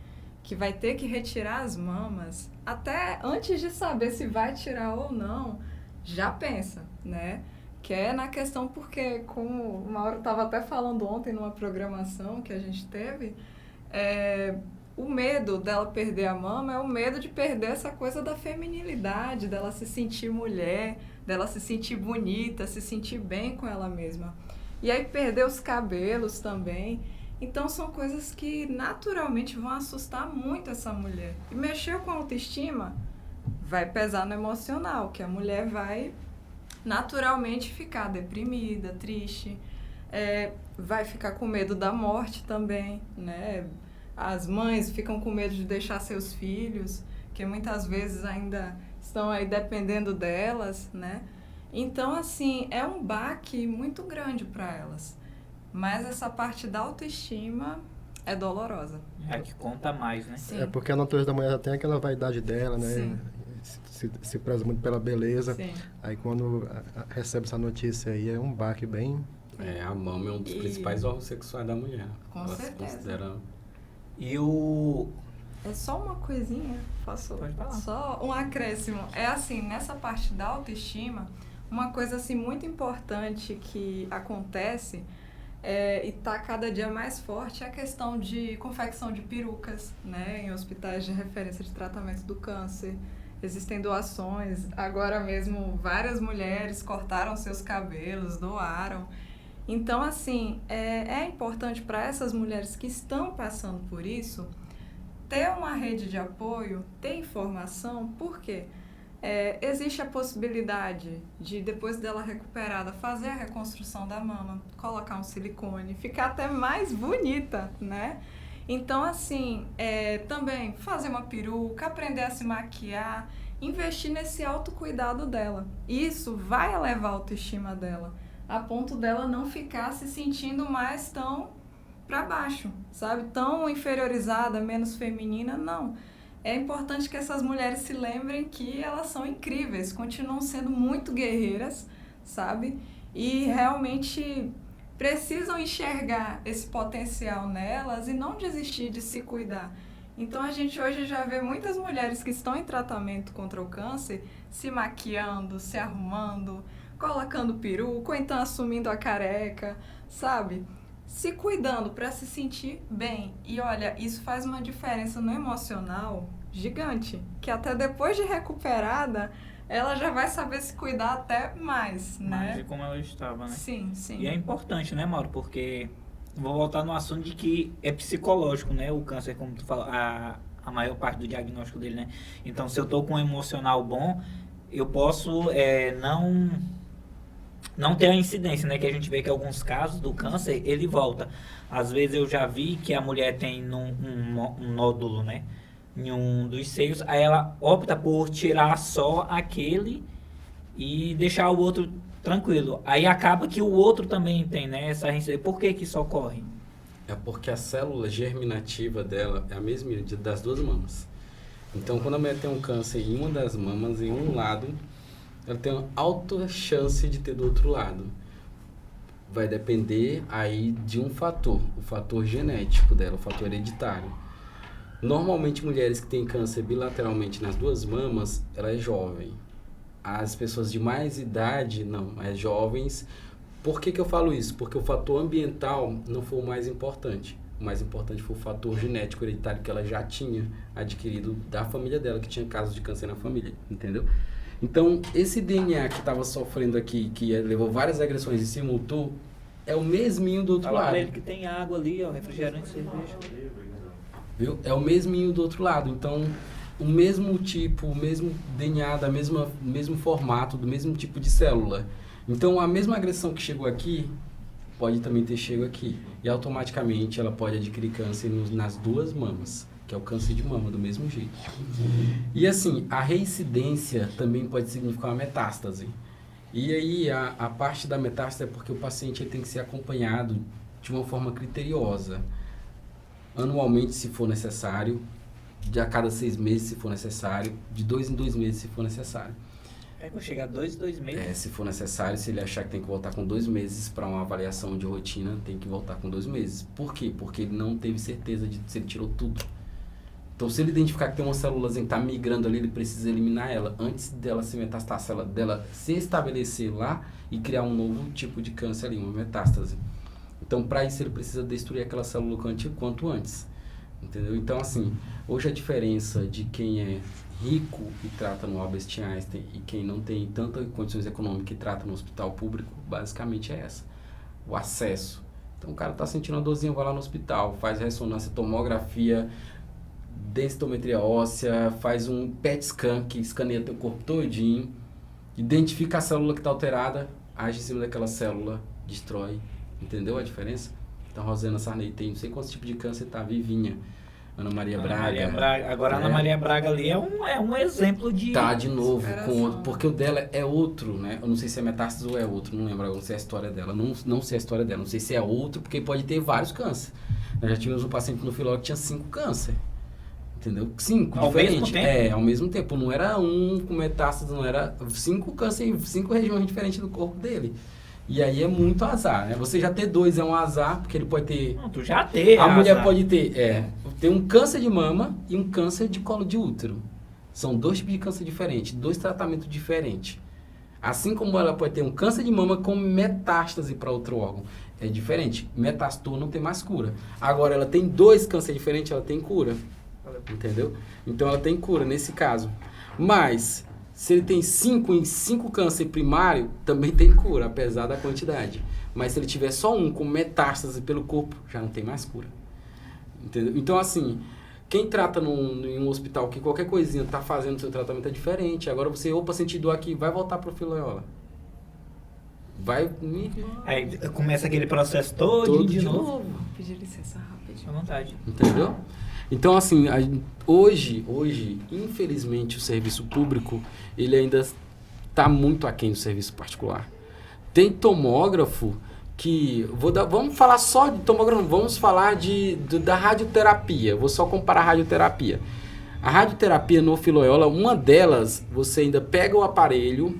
[SPEAKER 3] que vai ter que retirar as mamas, até antes de saber se vai tirar ou não, já pensa, né? Que é na questão porque, como o Mauro estava até falando ontem numa programação que a gente teve, o medo dela perder a mama é o medo de perder essa coisa da feminilidade, dela se sentir mulher, dela se sentir bonita, se sentir bem com ela mesma. E aí perder os cabelos também. Então são coisas que naturalmente vão assustar muito essa mulher. E mexer com a autoestima vai pesar no emocional, que a mulher vai naturalmente ficar deprimida, triste, vai ficar com medo da morte também, né? As mães ficam com medo de deixar seus filhos, que muitas vezes ainda estão aí dependendo delas, né? Então, assim, é um baque muito grande para elas. Mas essa parte da autoestima é dolorosa.
[SPEAKER 1] É a que conta mais, né?
[SPEAKER 3] Sim.
[SPEAKER 2] Porque a natureza da mulher já tem aquela vaidade dela, né?
[SPEAKER 3] Sim.
[SPEAKER 2] Se preza muito pela beleza.
[SPEAKER 3] Sim.
[SPEAKER 2] Aí quando recebe essa notícia aí, é um baque bem...
[SPEAKER 4] A mama é um dos
[SPEAKER 3] E-
[SPEAKER 4] principais órgãos sexuais da mulher.
[SPEAKER 3] Com
[SPEAKER 4] Ela
[SPEAKER 3] certeza.
[SPEAKER 4] se considera...
[SPEAKER 1] E o...
[SPEAKER 3] É só uma coisinha, posso?
[SPEAKER 1] Pode falar.
[SPEAKER 3] Só um acréscimo. É assim, nessa parte da autoestima, uma coisa assim muito importante que acontece e está cada dia mais forte é a questão de confecção de perucas, né, em hospitais de referência de tratamento do câncer. Existem doações. Agora mesmo, várias mulheres cortaram seus cabelos, doaram. Então, assim, é importante para essas mulheres que estão passando por isso ter uma rede de apoio, ter informação, porque existe a possibilidade de, depois dela recuperada, fazer a reconstrução da mama, colocar um silicone, ficar até mais bonita, né? Então, assim, também fazer uma peruca, aprender a se maquiar, investir nesse autocuidado dela. Isso vai elevar a autoestima dela, a ponto dela não ficar se sentindo mais tão para baixo, sabe? Tão inferiorizada, menos feminina, não. É importante que essas mulheres se lembrem que elas são incríveis, continuam sendo muito guerreiras, sabe? E realmente precisam enxergar esse potencial nelas e não desistir de se cuidar. Então a gente hoje já vê muitas mulheres que estão em tratamento contra o câncer se maquiando, se arrumando, colocando peruca, ou então assumindo a careca, sabe? Se cuidando para se sentir bem. E olha, isso faz uma diferença no emocional gigante, que até depois de recuperada, ela já vai saber se cuidar até mais, né?
[SPEAKER 1] Mais de como ela estava, né?
[SPEAKER 3] Sim, sim.
[SPEAKER 1] E é importante, né, Mauro? Porque vou voltar no assunto de que é psicológico, né? O câncer, como tu falou, a maior parte do diagnóstico dele, né? Então, se eu tô com um emocional bom, eu posso não ter a incidência, né? Que a gente vê que alguns casos do câncer, ele volta. Às vezes eu já vi que a mulher tem um nódulo, né? Em um dos seios, aí ela opta por tirar só aquele e deixar o outro tranquilo. Aí acaba que o outro também tem, né? Essa incidência. Por que que isso ocorre?
[SPEAKER 4] É porque a célula germinativa dela é a mesma das duas mamas. Então, quando a mulher tem um câncer em uma das mamas, em um lado, ela tem uma alta chance de ter do outro lado. Vai depender aí de um fator, o fator genético dela, o fator hereditário. Normalmente, mulheres que têm câncer bilateralmente nas duas mamas, ela é jovem. As pessoas de mais idade, não, mas jovens. Por que que eu falo isso? Porque o fator ambiental não foi o mais importante. O mais importante foi o fator genético hereditário que ela já tinha adquirido da família dela, que tinha casos de câncer na família, entendeu? Então, esse DNA que estava sofrendo aqui, que levou várias agressões e se multou, é o mesminho do outro lado.
[SPEAKER 1] Ele que tem água ali, ó, refrigerante, cerveja.
[SPEAKER 4] Viu? É o mesminho do outro lado. Então, o mesmo tipo, o mesmo DNA, mesmo formato, do mesmo tipo de célula. Então, a mesma agressão que chegou aqui, pode também ter chegado aqui. E automaticamente ela pode adquirir câncer nas duas mamas, que é o câncer de mama, do mesmo jeito. E assim, a reincidência também pode significar uma metástase. E aí, a parte da metástase é porque o paciente tem que ser acompanhado de uma forma criteriosa. Anualmente, se for necessário, de a cada 6 meses, se for necessário, de 2 em 2 meses, se for necessário.
[SPEAKER 1] Quando chegar a 2 meses.
[SPEAKER 4] Se for necessário, se ele achar que tem que voltar com 2 meses para uma avaliação de rotina, tem que voltar com 2 meses. Por quê? Porque ele não teve certeza de se ele tirou tudo. Então, se ele identificar que tem uma célulazinha que está migrando ali, ele precisa eliminar ela antes dela se metastasar, dela se estabelecer lá e criar um novo tipo de câncer ali, uma metástase. Então, para isso, ele precisa destruir aquela célula quanto antes. Entendeu? Então, assim, hoje a diferença de quem é rico e trata no Albert Einstein e quem não tem tantas condições econômicas e trata no hospital público, basicamente é essa. O acesso. Então, o cara está sentindo uma dorzinha, vai lá no hospital, faz ressonância, tomografia, densitometria óssea, faz um PET scan que escaneia teu corpo todinho, identifica a célula que está alterada, age em cima daquela célula, destrói. Entendeu a diferença? Então, Rosana Sarney tem não sei quantos tipos de câncer, tá vivinha. Ana Maria Braga.
[SPEAKER 1] Agora, Ana Maria Braga ali é um exemplo de...
[SPEAKER 4] Tá, de novo, com outro, porque o dela é outro, né? Eu não sei se é metástase ou é outro, não lembro, não sei a história dela. Não sei a história dela, não sei se é outro, porque pode ter vários cânceres. Nós já tivemos um paciente no Filó que tinha 5 câncer. Entendeu? 5 diferentes.
[SPEAKER 1] Mesmo tempo?
[SPEAKER 4] Ao mesmo tempo. Não era um com metástase, não era 5 câncer em 5 regiões diferentes do corpo dele. E aí é muito azar, né? Você já ter 2 é um azar, porque ele pode ter...
[SPEAKER 1] Não, tu já tem
[SPEAKER 4] A mulher
[SPEAKER 1] azar.
[SPEAKER 4] pode ter, tem um câncer de mama e um câncer de colo de útero. São 2 tipos de câncer diferentes, 2 tratamentos diferentes. Assim como ela pode ter um câncer de mama com metástase para outro órgão. É diferente. Metastou não tem mais cura. Agora, ela tem 2 cânceres diferentes, ela tem cura. Entendeu? Então, ela tem cura nesse caso. Mas... se ele tem 5 câncer primário, também tem cura, apesar da quantidade. Mas se ele tiver só um com metástase pelo corpo, já não tem mais cura. Entendeu? Então, assim, quem trata em um hospital que qualquer coisinha está fazendo o seu tratamento é diferente. Agora você, opa, sentir dor aqui, vai voltar para o fileola. Vai...
[SPEAKER 1] Aí começa aquele processo todo de novo.
[SPEAKER 3] Pedir licença rapidinho.
[SPEAKER 1] À vontade.
[SPEAKER 4] Entendeu? Então, assim, hoje, infelizmente, o serviço público, ele ainda está muito aquém do serviço particular. Tem tomógrafo Vamos falar só de tomografia, vamos falar da radioterapia. Vou só comparar a radioterapia. A radioterapia no Filoiola, uma delas, você ainda pega o aparelho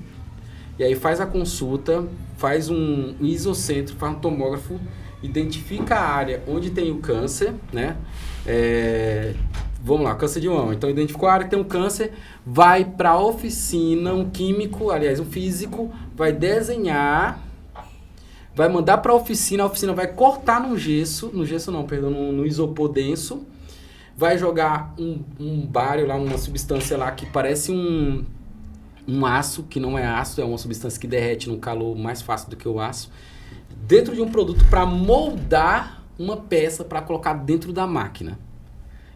[SPEAKER 4] e aí faz a consulta, faz um isocentro, faz um tomógrafo, identifica a área onde tem o câncer, né? Vamos lá, câncer de mama. Então, identificou a área que tem um câncer, vai para a oficina, um químico, aliás, um físico, vai desenhar, vai mandar para a oficina vai cortar no isopor denso, vai jogar um bário lá, uma substância lá que parece um aço, que não é aço, é uma substância que derrete no calor mais fácil do que o aço, dentro de um produto para moldar uma peça para colocar dentro da máquina.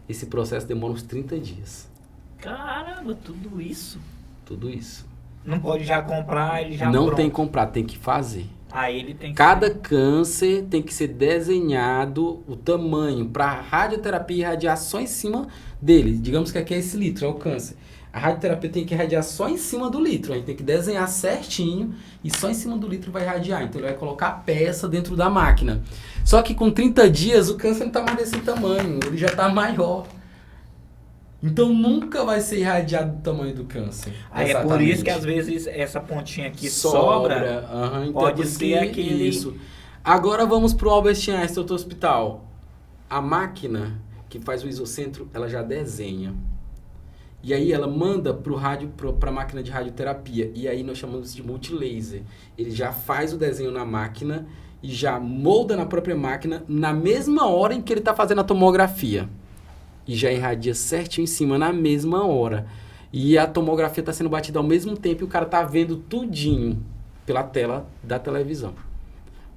[SPEAKER 4] Esse processo demora uns 30 dias.
[SPEAKER 1] Caramba, tudo isso?
[SPEAKER 4] Tudo isso.
[SPEAKER 1] Não pode já comprar, ele já
[SPEAKER 4] Não
[SPEAKER 1] pronto.
[SPEAKER 4] tem que comprar, tem que fazer.
[SPEAKER 1] Aí ele tem que
[SPEAKER 4] Cada câncer tem que ser desenhado o tamanho para radioterapia e irradiar só em cima dele. Digamos que aqui é esse litro, é o câncer. A radioterapia tem que irradiar só em cima do litro. A gente tem que desenhar certinho e só em cima do litro vai irradiar. Então ele vai colocar a peça dentro da máquina. Só que com 30 dias o câncer não está mais desse tamanho, ele já está maior. Então nunca vai ser irradiado do tamanho do câncer.
[SPEAKER 1] Aí é por isso que às vezes essa pontinha aqui sobra.
[SPEAKER 4] Então
[SPEAKER 1] pode ser aquele...
[SPEAKER 4] Isso. Agora vamos pro Albert Einstein, outro hospital. A máquina que faz o isocentro, ela já desenha. E aí ela manda para a máquina de radioterapia. E aí nós chamamos de multilaser. Ele já faz o desenho na máquina e já molda na própria máquina na mesma hora em que ele está fazendo a tomografia. E já irradia certinho em cima na mesma hora. E a tomografia está sendo batida ao mesmo tempo e o cara está vendo tudinho pela tela da televisão.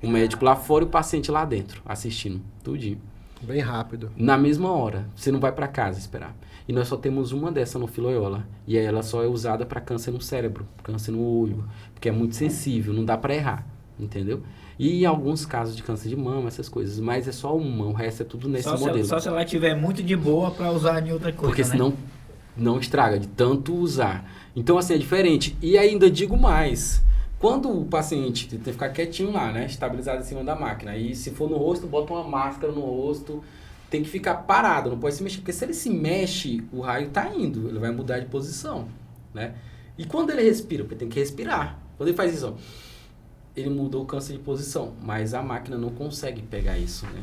[SPEAKER 4] O médico lá fora e o paciente lá dentro, assistindo tudinho.
[SPEAKER 2] Bem rápido.
[SPEAKER 4] Na mesma hora. Você não vai para casa esperar. E nós só temos uma dessa no Filoiola. E aí ela só é usada para câncer no cérebro, câncer no olho. Porque é muito sensível, não dá para errar. Entendeu? E em alguns casos de câncer de mama, essas coisas. Mas é só uma, o resto é tudo nesse modelo.
[SPEAKER 1] Só se ela tiver muito de boa para usar em outra coisa,
[SPEAKER 4] porque senão não estraga de tanto usar. Então, assim, é diferente. E ainda digo mais. Quando o paciente tem que ficar quietinho lá, né? Estabilizado em cima da máquina. E se for no rosto, bota uma máscara no rosto. Tem que ficar parado, não pode se mexer. Porque se ele se mexe, o raio tá indo. Ele vai mudar de posição, né? E quando ele respira, porque tem que respirar. Quando ele faz isso, ó, ele mudou o câncer de posição. Mas a máquina não consegue pegar isso, né?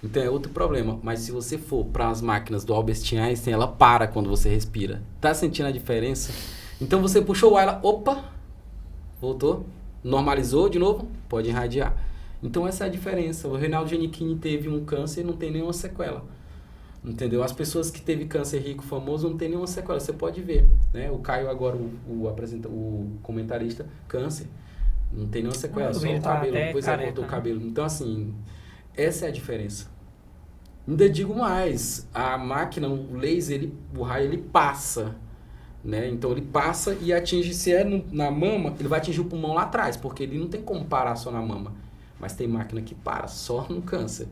[SPEAKER 4] Então é outro problema. Mas se você for para as máquinas do Albert Einstein, ela para quando você respira. Tá sentindo a diferença? Então você puxou o ar, ela, opa, voltou, normalizou de novo, pode irradiar. Então essa é a diferença. O Reinaldo Giannichini teve um câncer e não tem nenhuma sequela. Entendeu? As pessoas que teve câncer rico, famoso, não tem nenhuma sequela. Você pode ver, né? O Caio agora, o comentarista, câncer. Não tem nenhuma sequela, só o cabelo. Depois ele cortou o cabelo. Então, assim, essa é a diferença. Ainda digo mais. A máquina, o laser, o raio, ele passa. Né? Então, ele passa e atinge, se é na mama, ele vai atingir o pulmão lá atrás, porque ele não tem como parar só na mama. Mas tem máquina que para só no câncer.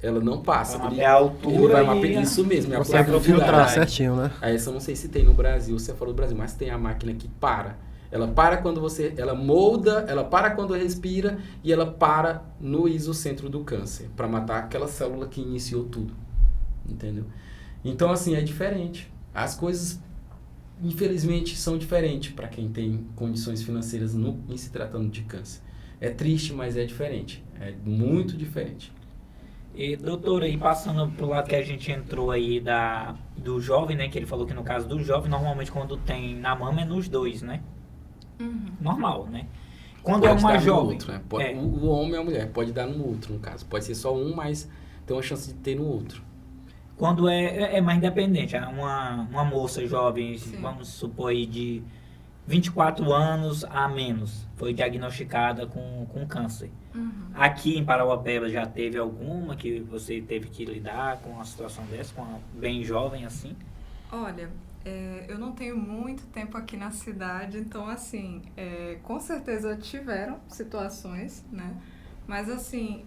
[SPEAKER 4] Ela não passa.
[SPEAKER 1] É a altura
[SPEAKER 4] isso mesmo, é a
[SPEAKER 2] consegue filtrar certinho, né?
[SPEAKER 4] Essa eu não sei se tem no Brasil, se é fora do Brasil, mas tem a máquina que para. Ela para quando ela molda, ela para quando respira e ela para no isocentro do câncer, para matar aquela célula que iniciou tudo. Entendeu? Então, assim, é diferente. As coisas, infelizmente, são diferentes para quem tem condições financeiras em se tratando de câncer. É triste, mas é diferente. É muito diferente.
[SPEAKER 1] E, doutora, e passando pro lado que a gente entrou aí do jovem, né? Que ele falou que no caso do jovem, normalmente quando tem na mama é nos dois, né?
[SPEAKER 3] Uhum.
[SPEAKER 1] Normal, né? Quando
[SPEAKER 4] Pode
[SPEAKER 1] é uma
[SPEAKER 4] dar
[SPEAKER 1] jovem...
[SPEAKER 4] No outro, né? O homem e a mulher pode dar no outro, no caso. Pode ser só um, mas tem uma chance de ter no outro.
[SPEAKER 1] Quando é mais independente, uma moça jovem,
[SPEAKER 3] Sim.
[SPEAKER 1] vamos supor aí de 24 anos a menos, foi diagnosticada com câncer.
[SPEAKER 3] Uhum.
[SPEAKER 1] Aqui em Parauapebas já teve alguma que você teve que lidar com uma situação dessa, bem jovem assim?
[SPEAKER 3] Olha, eu não tenho muito tempo aqui na cidade, então assim, com certeza tiveram situações, né? Mas assim,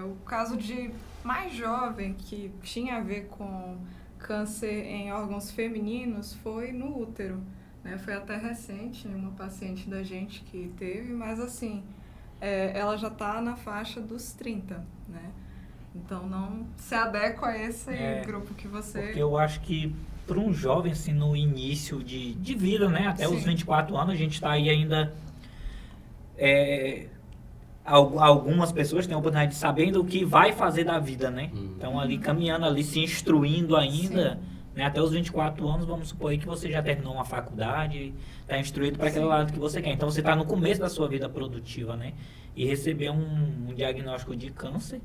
[SPEAKER 3] o caso de mais jovem que tinha a ver com câncer em órgãos femininos foi no útero, né? Foi até recente, uma paciente da gente que teve, mas assim, ela já está na faixa dos 30, né? Então não se adequa a esse grupo que você...
[SPEAKER 1] Porque eu acho que para um jovem, assim, no início de vida, né? Até os 24 anos, a gente está aí ainda... algumas pessoas têm a oportunidade de sabendo o que vai fazer da vida, né? Então, ali caminhando, ali se instruindo ainda, né? Até os 24 anos, vamos supor aí que você já terminou uma faculdade, está instruído para aquele lado que você quer. Então, você está no começo da sua vida produtiva, né? E receber um diagnóstico de câncer,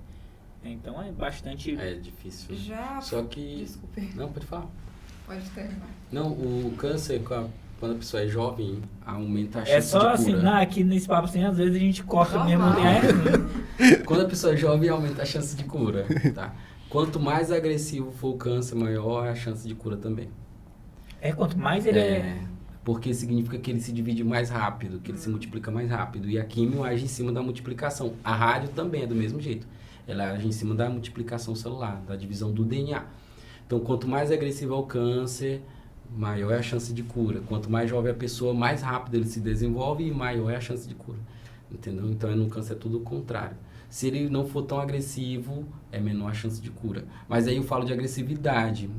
[SPEAKER 1] então é bastante...
[SPEAKER 4] É difícil.
[SPEAKER 3] Já...
[SPEAKER 4] Só que...
[SPEAKER 3] Desculpe.
[SPEAKER 4] Não, pode falar.
[SPEAKER 3] Pode terminar.
[SPEAKER 4] Não, o câncer, quando a pessoa é jovem, aumenta a chance
[SPEAKER 1] É
[SPEAKER 4] de
[SPEAKER 1] só
[SPEAKER 4] cura.
[SPEAKER 1] assim, aqui nesse papo assim, às vezes a gente corta
[SPEAKER 3] Normal.
[SPEAKER 1] mesmo.
[SPEAKER 4] Quando a pessoa é jovem, aumenta a chance de cura, tá? Quanto mais agressivo for o câncer, maior é a chance de cura também.
[SPEAKER 1] Quanto mais ele
[SPEAKER 4] Porque significa que ele se divide mais rápido, que ele se multiplica mais rápido. E a químio age em cima da multiplicação. A rádio também é do mesmo jeito. Ela age em cima da multiplicação celular, da divisão do DNA. Então, quanto mais agressivo é o câncer, maior é a chance de cura. Quanto mais jovem a pessoa, mais rápido ele se desenvolve e maior é a chance de cura. Entendeu? Então, no câncer é tudo o contrário. Se ele não for tão agressivo, é menor a chance de cura. Mas aí eu falo de agressividade,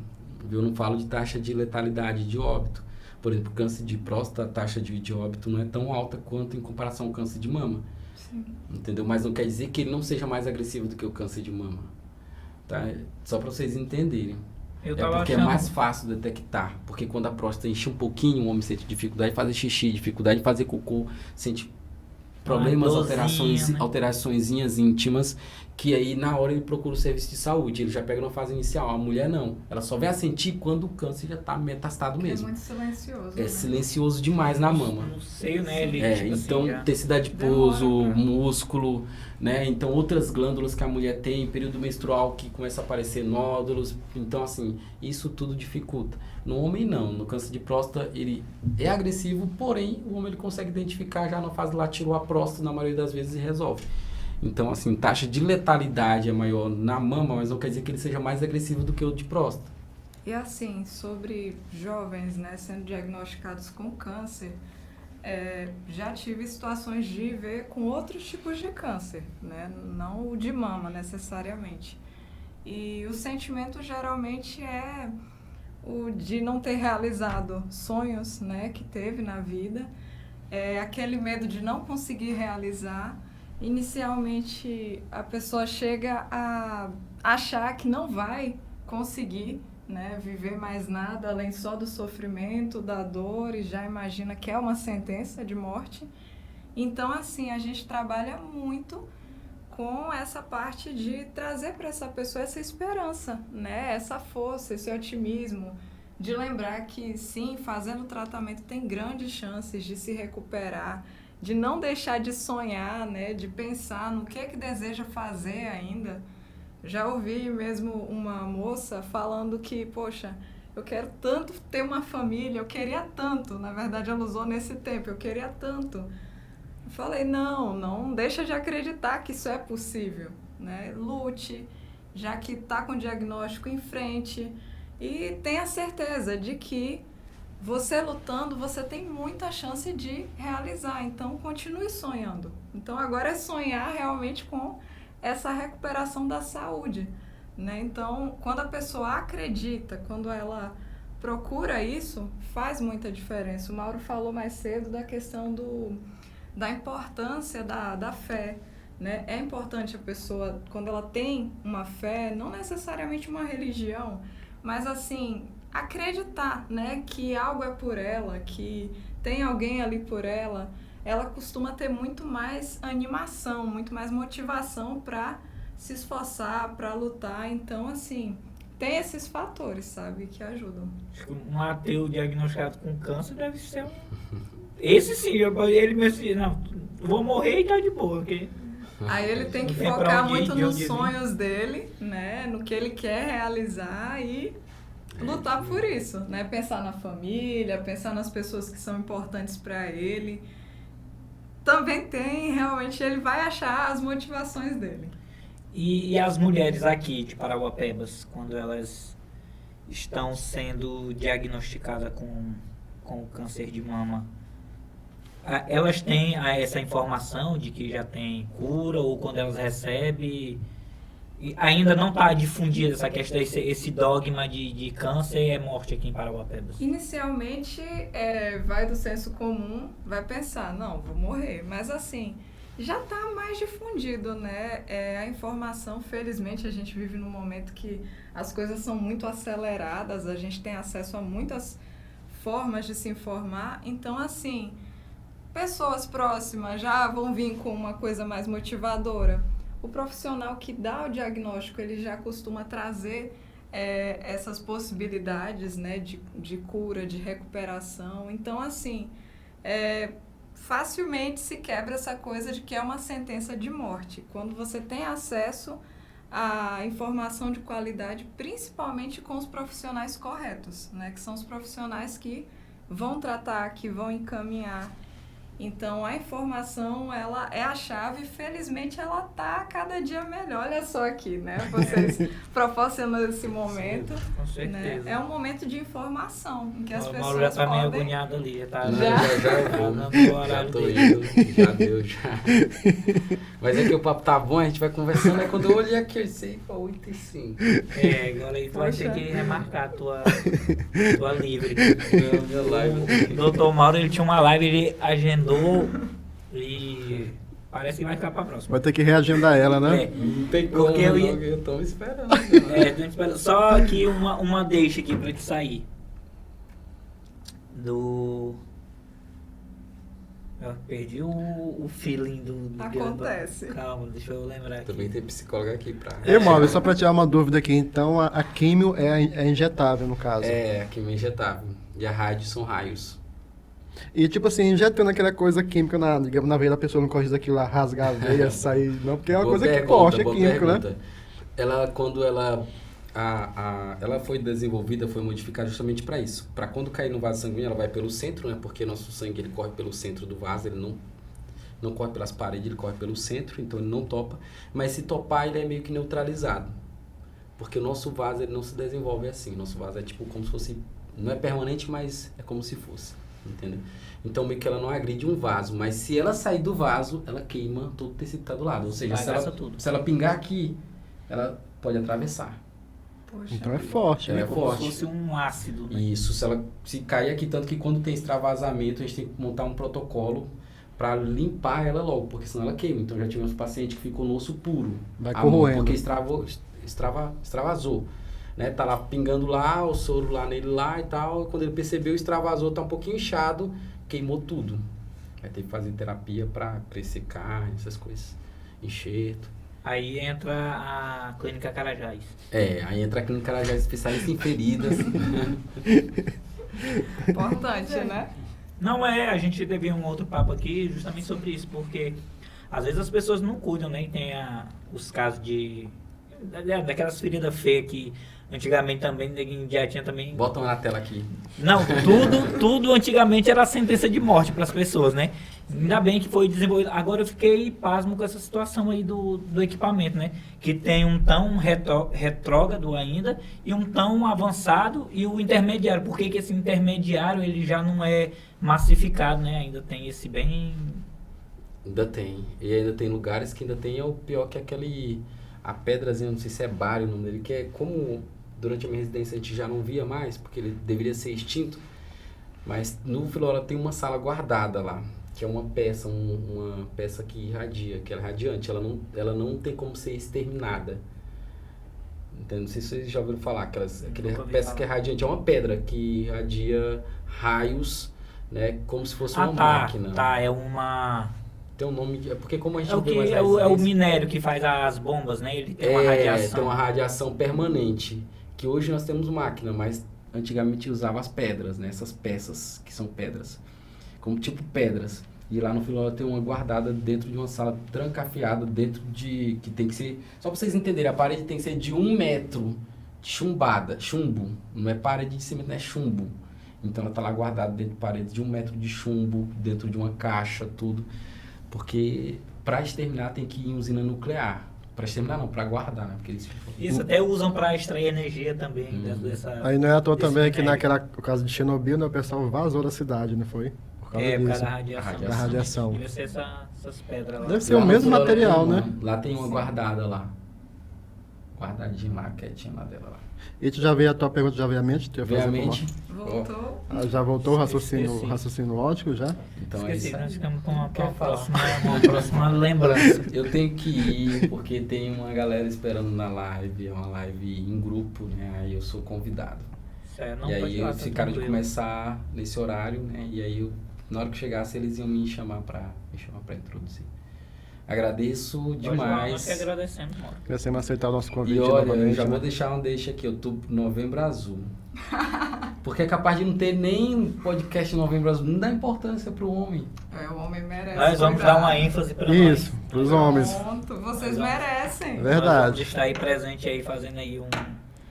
[SPEAKER 4] eu não falo de taxa de letalidade, de óbito. Por exemplo, câncer de próstata, a taxa de óbito não é tão alta quanto em comparação ao câncer de mama.
[SPEAKER 3] Sim.
[SPEAKER 4] Entendeu? Mas não quer dizer que ele não seja mais agressivo do que o câncer de mama. Tá? Só para vocês entenderem. Porque é mais fácil detectar. Porque quando a próstata enche um pouquinho, o homem sente dificuldade de fazer xixi, dificuldade de fazer cocô, sente problemas, alteraçõezinhas íntimas, que aí na hora ele procura o serviço de saúde, ele já pega numa fase inicial. A mulher não, ela só vai a sentir quando o câncer já está metastado mesmo.
[SPEAKER 3] É muito silencioso.
[SPEAKER 4] É silencioso demais na mama.
[SPEAKER 1] No seio, né? Ele,
[SPEAKER 4] então
[SPEAKER 1] assim,
[SPEAKER 4] tecido adiposo, músculo, né? Então outras glândulas que a mulher tem, período menstrual que começa a aparecer nódulos. Então assim, isso tudo dificulta. No homem não, no câncer de próstata ele é agressivo, porém o homem ele consegue identificar já na fase lá, tirou a próstata na maioria das vezes e resolve. Então assim, taxa de letalidade é maior na mama, mas não quer dizer que ele seja mais agressivo do que o de próstata.
[SPEAKER 3] E assim, sobre jovens, né, sendo diagnosticados com câncer, já tive situações de ver com outros tipos de câncer, né, não o de mama necessariamente. E o sentimento geralmente é o de não ter realizado sonhos, né, que teve na vida, aquele medo de não conseguir realizar. Inicialmente a pessoa chega a achar que não vai conseguir, né, viver mais nada além só do sofrimento, da dor, e já imagina que é uma sentença de morte. Então, assim, a gente trabalha muito com essa parte de trazer para essa pessoa essa esperança, né, essa força, esse otimismo, de lembrar que sim, fazendo o tratamento tem grandes chances de se recuperar, de não deixar de sonhar, né, de pensar no que deseja fazer ainda. Já ouvi mesmo uma moça falando que, poxa, eu quero tanto ter uma família, eu queria tanto, na verdade ela usou nesse tempo, eu queria tanto. Eu falei, não deixa de acreditar que isso é possível, né? Lute, já que está com o diagnóstico em frente, e tenha certeza de que você lutando, você tem muita chance de realizar. Então, continue sonhando. Então, agora é sonhar realmente com essa recuperação da saúde, né? Então, quando a pessoa acredita, quando ela procura isso, faz muita diferença. O Mauro falou mais cedo da questão da importância da fé, né? É importante a pessoa, quando ela tem uma fé, não necessariamente uma religião, mas assim, acreditar, né, que algo é por ela, que tem alguém ali por ela, ela costuma ter muito mais animação, muito mais motivação para se esforçar, para lutar. Então, assim, tem esses fatores, sabe, que ajudam.
[SPEAKER 1] Acho que um ateu diagnosticado com câncer deve ser esse sim, ele mesmo, não, vou morrer e tá de boa, ok?
[SPEAKER 3] Aí ele tem que focar muito nos sonhos dele, né, no que ele quer realizar e lutar por isso, né? Pensar na família, pensar nas pessoas que são importantes para ele. Também realmente ele vai achar as motivações dele.
[SPEAKER 1] E as mulheres aqui de Parauapebas, quando elas estão sendo diagnosticadas com o câncer de mama, elas têm essa informação de que já tem cura, ou quando elas recebem, e ainda não está difundida essa questão, esse dogma de câncer é morte aqui em Parauapebas?
[SPEAKER 3] Inicialmente, vai do senso comum, vai pensar, não, vou morrer. Mas assim, já está mais difundido, né? A informação, felizmente, a gente vive num momento que as coisas são muito aceleradas, a gente tem acesso a muitas formas de se informar. Então, assim, pessoas próximas já vão vir com uma coisa mais motivadora. O profissional que dá o diagnóstico, ele já costuma trazer essas possibilidades, né, de cura, de recuperação. Então, assim, facilmente se quebra essa coisa de que é uma sentença de morte. Quando você tem acesso à informação de qualidade, principalmente com os profissionais corretos, né, que são os profissionais que vão tratar, que vão encaminhar. Então, a informação, ela é a chave, felizmente ela está cada dia melhor. Olha só aqui, né? Vocês proporcionando esse momento.
[SPEAKER 1] Sim, com certeza.
[SPEAKER 3] Né? É um momento de informação, em que as pessoas
[SPEAKER 1] Mauro já está meio
[SPEAKER 3] podem...
[SPEAKER 1] agoniado ali. Já tá,
[SPEAKER 4] Já tô indo, já deu, já. Mas é que o papo tá bom, a gente vai conversando, aí quando eu olhei aqui, eu sei, 8h05.
[SPEAKER 1] Agora aí tu vai ter que remarcar a tua livre.
[SPEAKER 4] Minha live.
[SPEAKER 1] O doutor Mauro, ele tinha uma live, ele agendou e parece que vai ficar pra próxima.
[SPEAKER 2] Vai ter que reagendar ela, né?
[SPEAKER 4] Não tem como,
[SPEAKER 1] Porque
[SPEAKER 4] eu tô me esperando.
[SPEAKER 1] Tô esperando. Só que uma deixa aqui pra te sair. Eu perdi o feeling do
[SPEAKER 3] Acontece.
[SPEAKER 1] Calma, deixa eu lembrar aqui.
[SPEAKER 4] Também tem psicóloga aqui pra...
[SPEAKER 2] E, Mauro, só para tirar uma dúvida aqui, então a químio é injetável, no caso.
[SPEAKER 4] É, químio injetável. E a rádio são raios.
[SPEAKER 2] E tipo assim, injetando aquela coisa química digamos, na veia da pessoa, não corre daquilo lá, rasgar a veia, sair, não, porque é uma coisa que corte, é químico, né?
[SPEAKER 4] Ela, quando ela foi desenvolvida, foi modificada justamente para isso. Para quando cair no vaso sanguíneo, ela vai pelo centro, né? Porque nosso sangue ele corre pelo centro do vaso, ele não corre pelas paredes, ele corre pelo centro, então ele não topa. Mas se topar, ele é meio que neutralizado. Porque o nosso vaso ele não se desenvolve assim. Nosso vaso é tipo como se fosse, não é permanente, mas é como se fosse. Entendeu? Então meio que ela não agride um vaso, mas se ela sair do vaso, ela queima todo o tecido que está do lado. Ou seja, se ela pingar aqui, ela pode atravessar.
[SPEAKER 3] Poxa,
[SPEAKER 2] Então é forte,
[SPEAKER 4] Ela
[SPEAKER 2] né?
[SPEAKER 4] é
[SPEAKER 1] Como
[SPEAKER 4] forte.
[SPEAKER 1] se fosse um ácido, né?
[SPEAKER 4] Isso, se cair aqui, tanto que quando tem extravasamento, a gente tem que montar um protocolo para limpar ela logo, porque senão ela queima. Então já tivemos paciente que ficou no osso puro.
[SPEAKER 2] Vai corroendo.
[SPEAKER 4] Porque extravasou. Né? Tá lá pingando lá, o soro lá nele lá e tal. E quando ele percebeu, extravasou, tá um pouquinho inchado, queimou tudo. Vai ter que fazer terapia para ressecar, essas coisas. Enxerto.
[SPEAKER 1] Aí entra a Clínica Carajás.
[SPEAKER 4] Aí entra a Clínica Carajás, especialista em feridas.
[SPEAKER 3] importante, né?
[SPEAKER 1] Não a gente teve um outro papo aqui justamente sobre isso, porque às vezes as pessoas não cuidam, né? E tem os casos daquelas feridas feias que antigamente também, ninguém já tinha também...
[SPEAKER 4] Botam na tela aqui.
[SPEAKER 1] Não, tudo antigamente era sentença de morte para as pessoas, né? Ainda bem que foi desenvolvido. Agora eu fiquei pasmo com essa situação aí do equipamento, né? Que tem um tão retrógrado ainda e um tão avançado e o intermediário. Por que esse intermediário ele já não é massificado, né? Ainda tem esse bem...
[SPEAKER 4] Ainda tem. E ainda tem lugares que ainda tem, é o pior que a pedrazinha, não sei se é bário o nome dele, que é como durante a minha residência a gente já não via mais, porque ele deveria ser extinto, mas no Filora tem uma sala guardada lá, que é uma peça, uma peça que irradia, que ela é radiante, ela não tem como ser exterminada. Então, não sei se vocês já ouviram falar, aquela peça que é radiante, é uma pedra que irradia raios, né, como se fosse uma máquina.
[SPEAKER 1] É uma...
[SPEAKER 4] Tem um nome, porque como a gente
[SPEAKER 1] é o minério que faz as bombas, né? Ele tem uma radiação.
[SPEAKER 4] Tem uma radiação permanente, que hoje nós temos máquina, mas antigamente usava as pedras, né? Essas peças que são pedras, como tipo pedras. E lá no Filora tem uma guardada dentro de uma sala trancafiada, dentro de, que tem que ser, só para vocês entenderem, a parede tem que ser de 1 metro, chumbada, chumbo, não é parede de cimento, não é chumbo. Então ela tá lá guardada dentro de parede de 1 metro de chumbo, dentro de uma caixa, tudo. Porque para exterminar tem que ir em usina nuclear. Para exterminar não, para guardar, né? Porque eles...
[SPEAKER 1] Isso até usam para extrair energia também.
[SPEAKER 2] Aí não é à toa também que no caso de Chernobyl, né, o pessoal vazou da cidade, não foi? Por causa
[SPEAKER 1] por causa
[SPEAKER 2] disso.
[SPEAKER 1] da radiação.
[SPEAKER 2] Da radiação.
[SPEAKER 1] Deve ser essas pedras lá.
[SPEAKER 2] Deve ser o mesmo material, né?
[SPEAKER 4] Lá tem uma guardada lá. Guardadinha lá, quietinha lá dela lá.
[SPEAKER 2] E tu já veio a tua pergunta, já veio à mente? Tu ia fazer
[SPEAKER 4] Obviamente.
[SPEAKER 3] Voltou.
[SPEAKER 2] Já voltou o
[SPEAKER 1] Esqueci.
[SPEAKER 2] raciocínio lógico já?
[SPEAKER 4] Então é
[SPEAKER 1] Esqueci,
[SPEAKER 4] isso.
[SPEAKER 1] nós ficamos com uma
[SPEAKER 4] Quer falar?
[SPEAKER 1] próxima lembrança.
[SPEAKER 4] Eu tenho que ir porque tem uma galera esperando na live, é uma live em grupo, né? Aí eu sou convidado.
[SPEAKER 1] Sério, não
[SPEAKER 4] E
[SPEAKER 1] pode
[SPEAKER 4] aí
[SPEAKER 1] falar,
[SPEAKER 4] eles
[SPEAKER 1] tá
[SPEAKER 4] ficaram de
[SPEAKER 1] tranquilo.
[SPEAKER 4] começar nesse horário, né? E aí na hora que chegasse eles iam me chamar pra introduzir. Agradeço
[SPEAKER 1] Nós
[SPEAKER 4] demais.
[SPEAKER 1] que agradecemos, Mauro.
[SPEAKER 2] Agradecemos aceitar o nosso convite
[SPEAKER 4] E olha, eu
[SPEAKER 2] novamente.
[SPEAKER 4] já
[SPEAKER 2] né?
[SPEAKER 4] vou deixar um deixa aqui, Outubro Novembro Azul. Porque é capaz de não ter nem podcast Novembro Azul, não dá importância pro homem.
[SPEAKER 3] O homem merece.
[SPEAKER 1] Nós vamos
[SPEAKER 3] cuidado.
[SPEAKER 1] dar uma ênfase para
[SPEAKER 2] Isso,
[SPEAKER 1] nós.
[SPEAKER 2] para os homens.
[SPEAKER 3] Pronto, vocês
[SPEAKER 1] Nós vamos-
[SPEAKER 3] merecem.
[SPEAKER 2] Verdade.
[SPEAKER 1] Nós vamos estar aí presente aí, fazendo aí um...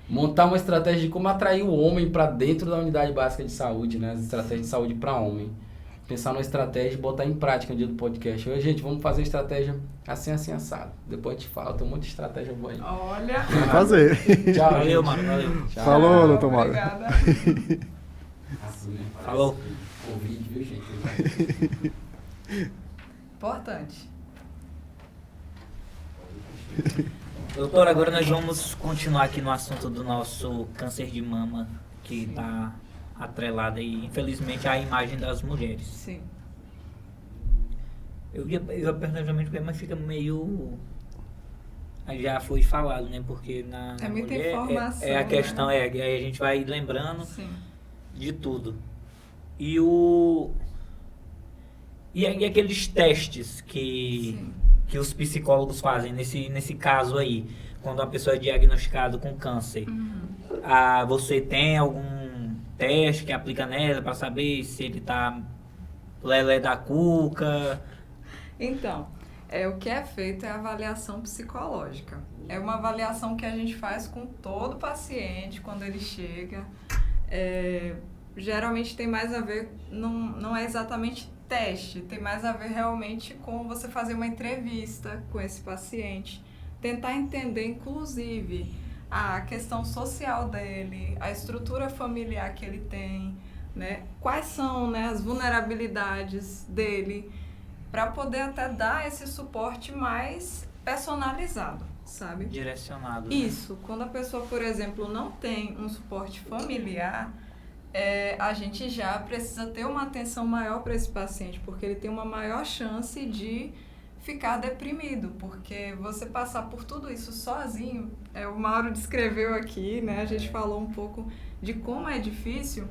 [SPEAKER 4] Montar uma estratégia de como atrair o homem para dentro da unidade básica de saúde, né? As estratégias de saúde para homem. Pensar numa estratégia e botar em prática no dia do podcast. Oi, gente, vamos fazer estratégia assim, assado. Depois a gente fala, tem um monte de estratégia boa aí.
[SPEAKER 3] Olha.
[SPEAKER 2] Vamos fazer.
[SPEAKER 4] Tchau,
[SPEAKER 1] Valeu,
[SPEAKER 4] gente.
[SPEAKER 1] mano, valeu.
[SPEAKER 4] Tchau.
[SPEAKER 2] Falou, doutor Mauro.
[SPEAKER 3] Obrigada.
[SPEAKER 4] Azul, né? Parece
[SPEAKER 1] Falou.
[SPEAKER 4] Covid, viu, gente?
[SPEAKER 3] Importante.
[SPEAKER 1] Doutor, agora nós vamos continuar aqui no assunto do nosso câncer de mama, que está atrelado aí, infelizmente, à imagem das mulheres.
[SPEAKER 3] Sim.
[SPEAKER 1] Eu ia perguntar justamente porque, mas fica meio... Já foi falado, né? Porque na
[SPEAKER 3] É muita
[SPEAKER 1] mulher
[SPEAKER 3] informação,
[SPEAKER 1] é a questão,
[SPEAKER 3] né?
[SPEAKER 1] aí a gente vai lembrando
[SPEAKER 3] Sim.
[SPEAKER 1] de tudo. E aqueles testes
[SPEAKER 3] Sim.
[SPEAKER 1] que os psicólogos fazem nesse caso aí, quando a pessoa é diagnosticada com câncer, você tem algum teste que aplica nela para saber se ele tá lelé da cuca?
[SPEAKER 3] Então, o que é feito é a avaliação psicológica. É uma avaliação que a gente faz com todo paciente quando ele chega. Geralmente tem mais a ver, não é exatamente teste, tem mais a ver realmente com você fazer uma entrevista com esse paciente, tentar entender, inclusive, a questão social dele, a estrutura familiar que ele tem, né? Quais são, né, as vulnerabilidades dele, para poder até dar esse suporte mais personalizado, sabe?
[SPEAKER 1] Direcionado. né?
[SPEAKER 3] Isso, quando a pessoa, por exemplo, não tem um suporte familiar, a gente já precisa ter uma atenção maior para esse paciente, porque ele tem uma maior chance de ficar deprimido, porque você passar por tudo isso sozinho, o Mauro descreveu aqui, né? A gente falou um pouco de como é difícil,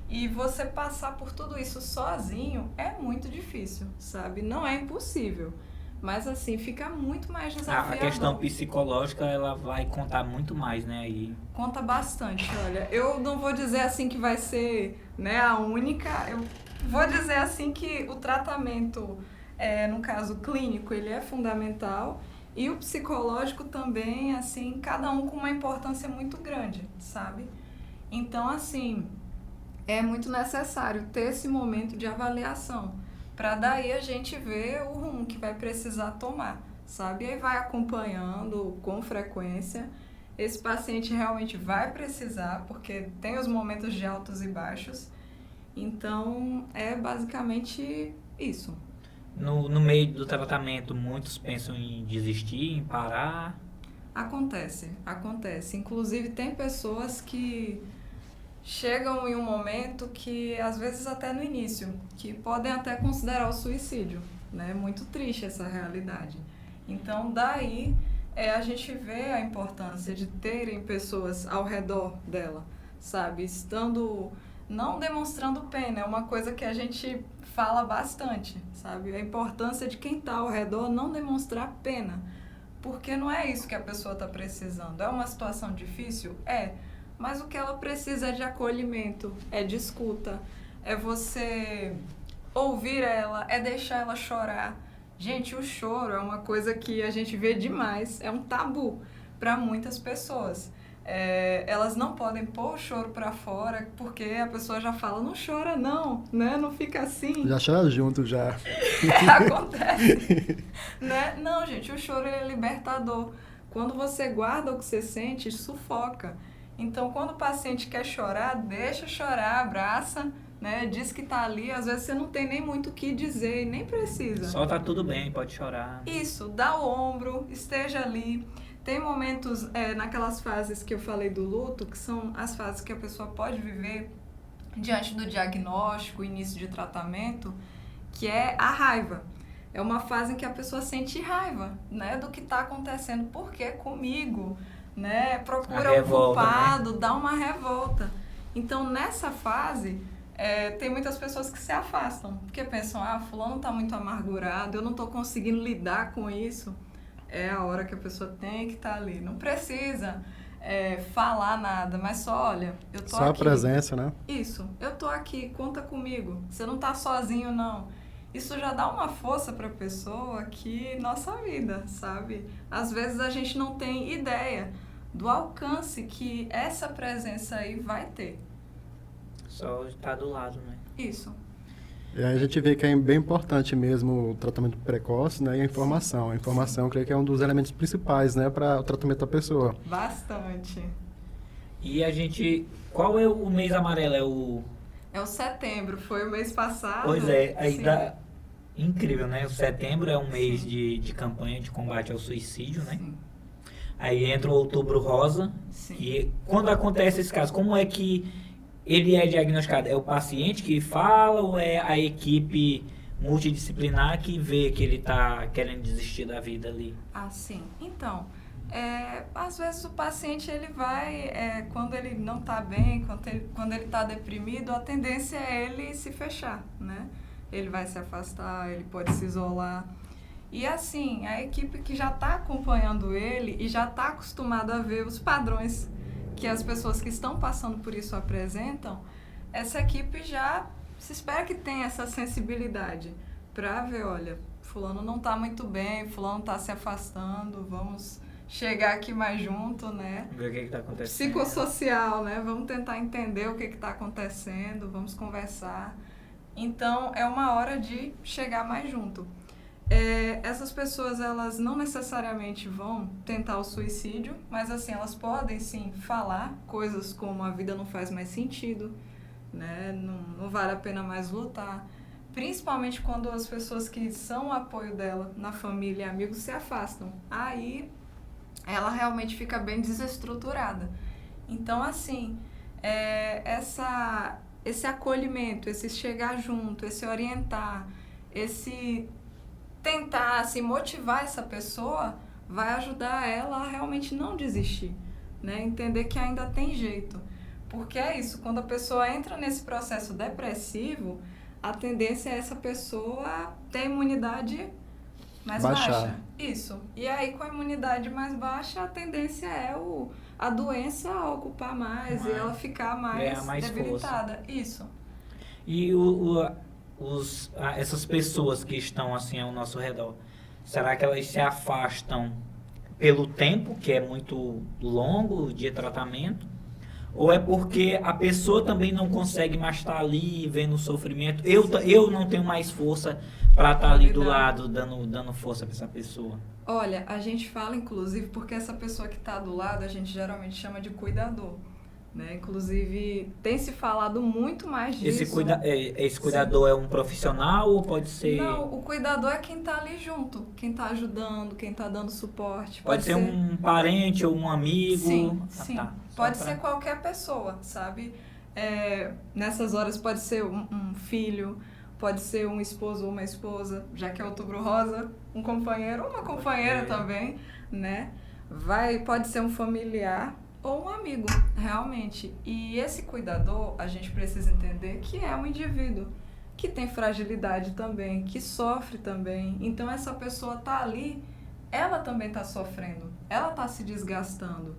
[SPEAKER 3] e você passar por tudo isso sozinho é muito difícil, sabe? Não é impossível, mas assim, fica muito mais desafiador.
[SPEAKER 1] A questão psicológica, ela vai contar muito mais, né? E
[SPEAKER 3] Conta bastante, olha. Eu não vou dizer assim que vai ser, né, a única. Eu vou dizer assim que o tratamento, no caso clínico, ele é fundamental. E o psicológico também, assim, cada um com uma importância muito grande, sabe? Então, assim, é muito necessário ter esse momento de avaliação, para daí a gente ver o rumo que vai precisar tomar, sabe? E aí vai acompanhando com frequência. Esse paciente realmente vai precisar, porque tem os momentos de altos e baixos. Então, é basicamente isso.
[SPEAKER 1] no meio do tratamento, muitos pensam em desistir, em parar.
[SPEAKER 3] Acontece. Inclusive, tem pessoas que chegam em um momento que, às vezes até no início, que podem até considerar o suicídio, né? É muito triste essa realidade. Então, daí, a gente vê a importância de terem pessoas ao redor dela, sabe? Não demonstrando pena, é uma coisa que a gente fala bastante, sabe? A importância de quem está ao redor não demonstrar pena, porque não é isso que a pessoa está precisando. É uma situação difícil? Mas o que ela precisa é de acolhimento, é de escuta, é você ouvir ela, é deixar ela chorar. Gente, o choro é uma coisa que a gente vê demais, é um tabu para muitas pessoas. Elas não podem pôr o choro para fora, porque a pessoa já fala, não chora não, né? Não fica assim.
[SPEAKER 2] Já chora junto, já.
[SPEAKER 3] Acontece. Né? Não, gente, o choro é libertador. Quando você guarda o que você sente, sufoca. Então, quando o paciente quer chorar, deixa chorar, abraça, né? Diz que tá ali, às vezes você não tem nem muito o que dizer e nem precisa.
[SPEAKER 1] Só tá tudo bem, pode chorar.
[SPEAKER 3] Isso, dá o ombro, esteja ali. Tem momentos, naquelas fases que eu falei do luto, que são as fases que a pessoa pode viver diante do diagnóstico, início de tratamento, que é a raiva. É uma fase em que a pessoa sente raiva, né, do que está acontecendo. Por que comigo? Né? Procura um culpado, né? Dá uma revolta. Então, nessa fase, tem muitas pessoas que se afastam, porque pensam, fulano está muito amargurado, eu não estou conseguindo lidar com isso. É a hora que a pessoa tem que estar ali. Não precisa falar nada, mas só, olha, eu tô aqui.
[SPEAKER 2] Só a presença, né?
[SPEAKER 3] Isso, eu tô aqui, conta comigo. Você não tá sozinho, não. Isso já dá uma força para a pessoa que nossa vida, sabe? Às vezes a gente não tem ideia do alcance que essa presença aí vai ter.
[SPEAKER 1] Só estar do lado, né?
[SPEAKER 3] Isso.
[SPEAKER 2] E aí a gente vê que é bem importante mesmo o tratamento precoce, né, e a informação. A informação, eu creio que é um dos elementos principais, né, para o tratamento da pessoa.
[SPEAKER 3] Bastante.
[SPEAKER 1] E a gente... Qual é o mês amarelo?
[SPEAKER 3] É o setembro, foi o mês passado.
[SPEAKER 1] Pois é, aí dá... Incrível, né? O setembro é um mês de campanha de combate ao suicídio, né?
[SPEAKER 3] Sim.
[SPEAKER 1] Aí entra o Outubro Rosa.
[SPEAKER 3] Sim.
[SPEAKER 1] E quando acontece esse caso, como é que ele é diagnosticado? É o paciente que fala ou é a equipe multidisciplinar que vê que ele está querendo desistir da vida ali?
[SPEAKER 3] Sim. Então, às vezes o paciente ele vai, quando ele não está bem, quando ele está deprimido, a tendência é ele se fechar, né? Ele vai se afastar, ele pode se isolar. E assim, a equipe que já está acompanhando ele e já está acostumada a ver os padrões que as pessoas que estão passando por isso apresentam, essa equipe já se espera que tenha essa sensibilidade para ver, olha, fulano não está muito bem, fulano está se afastando, vamos chegar aqui mais junto, né?
[SPEAKER 1] Ver o que está acontecendo.
[SPEAKER 3] Psicossocial, né? Vamos tentar entender o que está acontecendo, vamos conversar. Então, é uma hora de chegar mais junto. Essas pessoas, elas não necessariamente vão tentar o suicídio, mas assim, elas podem sim falar coisas como a vida não faz mais sentido, né? Não vale a pena mais lutar. Principalmente quando as pessoas que são o apoio dela na família e amigos se afastam. Aí, ela realmente fica bem desestruturada. Então, assim, esse acolhimento, esse chegar junto, esse orientar, esse tentar assim, motivar essa pessoa, vai ajudar ela a realmente não desistir, né? Entender que ainda tem jeito. Porque é isso, quando a pessoa entra nesse processo depressivo, a tendência é essa pessoa ter imunidade mais baixa. Isso. E aí, com a imunidade mais baixa, a tendência é a doença ocupar mais e ela ficar mais debilitada. Força. Isso.
[SPEAKER 1] E essas pessoas que estão assim ao nosso redor, será que elas se afastam pelo tempo, que é muito longo de tratamento? Ou é porque a pessoa também não consegue mais estar ali vendo o sofrimento? Eu não tenho mais força para estar ali do lado, dando força para essa pessoa.
[SPEAKER 3] Olha, a gente fala, inclusive, porque essa pessoa que está do lado, a gente geralmente chama de cuidador. Né? Inclusive, tem se falado muito mais disso.
[SPEAKER 1] Esse cuidador é um profissional ou pode ser...
[SPEAKER 3] Não, o cuidador é quem está ali junto, quem está ajudando, quem está dando suporte.
[SPEAKER 1] Pode ser um parente ou um amigo?
[SPEAKER 3] Sim, sim.
[SPEAKER 1] Tá.
[SPEAKER 3] Pode ser qualquer pessoa, sabe? Nessas horas pode ser um filho, pode ser um esposo ou uma esposa, já que é Outubro Rosa, um companheiro ou uma companheira também, né? Pode ser um familiar ou um amigo, realmente. E esse cuidador, a gente precisa entender que é um indivíduo que tem fragilidade também, que sofre também. Então, essa pessoa tá ali, ela também tá sofrendo, ela tá se desgastando.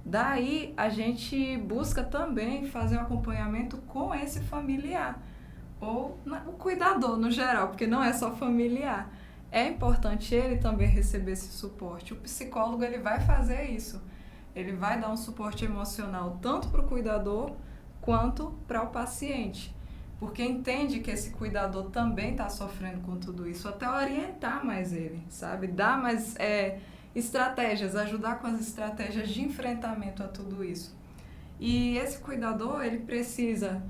[SPEAKER 3] Daí, a gente busca também fazer um acompanhamento com esse familiar, ou o cuidador no geral, porque não é só familiar. É importante ele também receber esse suporte. O psicólogo, ele vai fazer isso. Ele vai dar um suporte emocional tanto para o cuidador quanto para o paciente. Porque entende que esse cuidador também está sofrendo com tudo isso, até orientar mais ele, sabe? Dar mais estratégias, ajudar com as estratégias de enfrentamento a tudo isso. E esse cuidador, ele precisa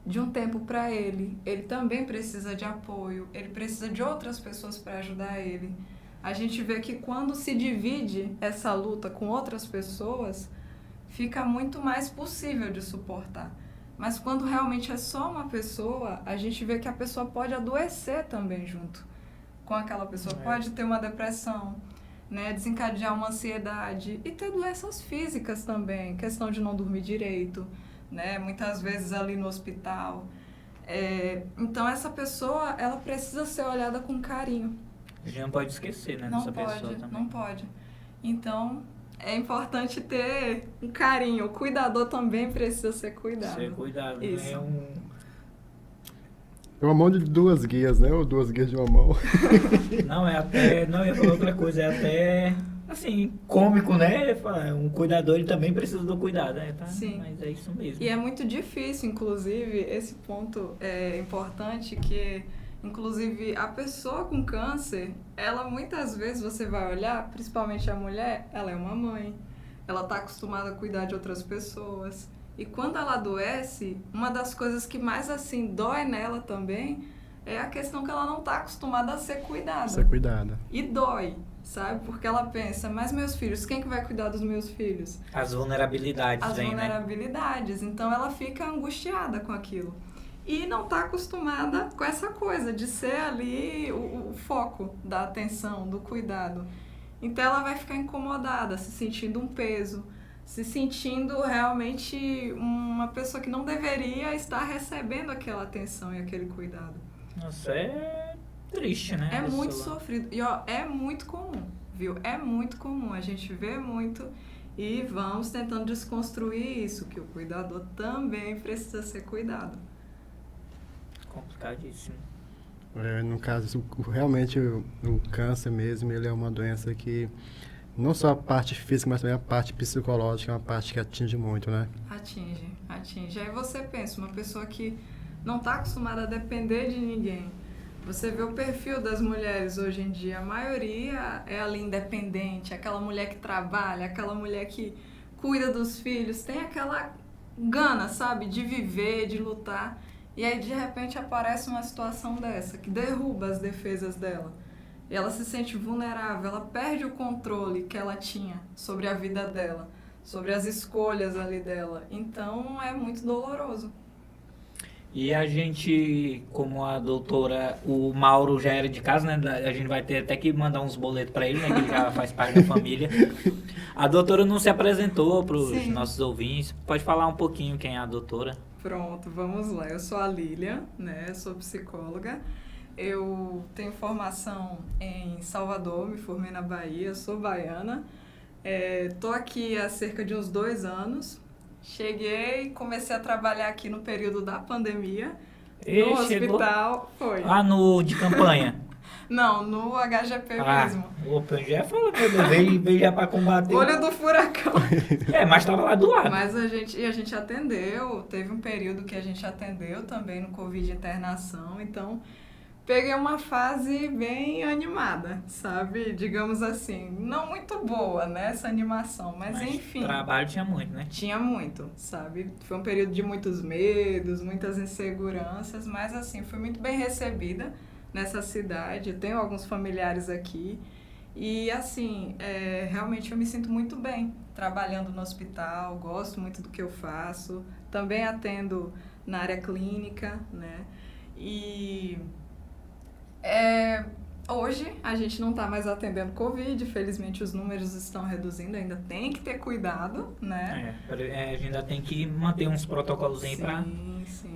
[SPEAKER 3] de um tempo para ele. Ele também precisa de apoio, ele precisa de outras pessoas para ajudar ele. A gente vê que quando se divide essa luta com outras pessoas, fica muito mais possível de suportar. Mas quando realmente é só uma pessoa, a gente vê que a pessoa pode adoecer também junto com aquela pessoa. Pode ter uma depressão, né, desencadear uma ansiedade e ter doenças físicas também, questão de não dormir direito, né, muitas vezes ali no hospital. Então essa pessoa, ela precisa ser olhada com carinho.
[SPEAKER 1] A gente não pode esquecer, né, dessa pessoa também.
[SPEAKER 3] Não pode. Então, é importante ter um carinho. O cuidador também precisa ser cuidado.
[SPEAKER 1] Ser cuidado,
[SPEAKER 3] Isso.
[SPEAKER 2] É uma mão de duas guias, né? Ou duas guias de uma mão.
[SPEAKER 1] Não, não, eu ia falar outra coisa, é até, assim, cômico, né? Um cuidador, ele também precisa do cuidado, né? Tá?
[SPEAKER 3] Sim.
[SPEAKER 1] Mas é isso mesmo.
[SPEAKER 3] E é muito difícil, inclusive, esse ponto é importante, que, inclusive, a pessoa com câncer, ela muitas vezes, você vai olhar, principalmente a mulher, ela é uma mãe, ela está acostumada a cuidar de outras pessoas. E quando ela adoece, uma das coisas que mais, assim, dói nela também é a questão que ela não está acostumada a ser cuidada.
[SPEAKER 2] Ser cuidada.
[SPEAKER 3] E dói, sabe? Porque ela pensa, mas meus filhos, quem que vai cuidar dos meus filhos?
[SPEAKER 1] As vulnerabilidades
[SPEAKER 3] As
[SPEAKER 1] vêm,
[SPEAKER 3] vulnerabilidades. Então ela fica angustiada com aquilo. E não está acostumada com essa coisa de ser ali o foco da atenção, do cuidado. Então ela vai ficar incomodada, se sentindo um peso, se sentindo realmente uma pessoa que não deveria estar recebendo aquela atenção e aquele cuidado.
[SPEAKER 1] Nossa, é triste, né?
[SPEAKER 3] É muito
[SPEAKER 1] Isso lá.
[SPEAKER 3] sofrido. E ó, é muito comum, viu? É muito comum. A gente vê muito e vamos tentando desconstruir isso, que o cuidador também precisa ser cuidado.
[SPEAKER 1] Complicadíssimo.
[SPEAKER 2] No caso, realmente o câncer mesmo, ele é uma doença que não só a parte física, mas também a parte psicológica é uma parte que atinge muito, né?
[SPEAKER 3] Atinge. Aí você pensa, uma pessoa que não está acostumada a depender de ninguém. Você vê o perfil das mulheres hoje em dia, a maioria é ali independente, aquela mulher que trabalha, aquela mulher que cuida dos filhos, tem aquela gana, sabe, de viver, de lutar. E aí, de repente, aparece uma situação dessa, que derruba as defesas dela. E ela se sente vulnerável, ela perde o controle que ela tinha sobre a vida dela, sobre as escolhas ali dela. Então, é muito doloroso.
[SPEAKER 1] E a gente, como a doutora, o Mauro já era de casa, né? A gente vai ter até que mandar uns boletos para ele, né? Que ele já faz parte da família. A doutora não se apresentou para os nossos ouvintes. Pode falar um pouquinho quem é a doutora?
[SPEAKER 3] Pronto, vamos lá. Eu sou a Lilian, né? Sou psicóloga. Eu tenho formação em Salvador, me formei na Bahia, sou baiana. Tô aqui há cerca de uns 2 anos. Cheguei e comecei a trabalhar aqui no período da pandemia, no hospital. Foi.
[SPEAKER 1] No de campanha?
[SPEAKER 3] Não, no HGP mesmo.
[SPEAKER 1] Opa, eu já falei, veio já para combater.
[SPEAKER 3] Olho do furacão.
[SPEAKER 1] Mas estava lá do lado.
[SPEAKER 3] Mas a gente atendeu, teve um período que a gente atendeu também no Covid internação, então peguei uma fase bem animada, sabe? Digamos assim, não muito boa, né, essa animação, mas enfim.
[SPEAKER 1] Trabalho tinha muito, né?
[SPEAKER 3] Tinha muito, sabe? Foi um período de muitos medos, muitas inseguranças, mas assim, fui muito bem recebida nessa cidade, eu tenho alguns familiares aqui e assim, realmente eu me sinto muito bem trabalhando no hospital, gosto muito do que eu faço, também atendo na área clínica, né? E hoje a gente não está mais atendendo Covid, felizmente os números estão reduzindo, ainda tem que ter cuidado, né?
[SPEAKER 1] A gente ainda tem que manter uns protocolos aí para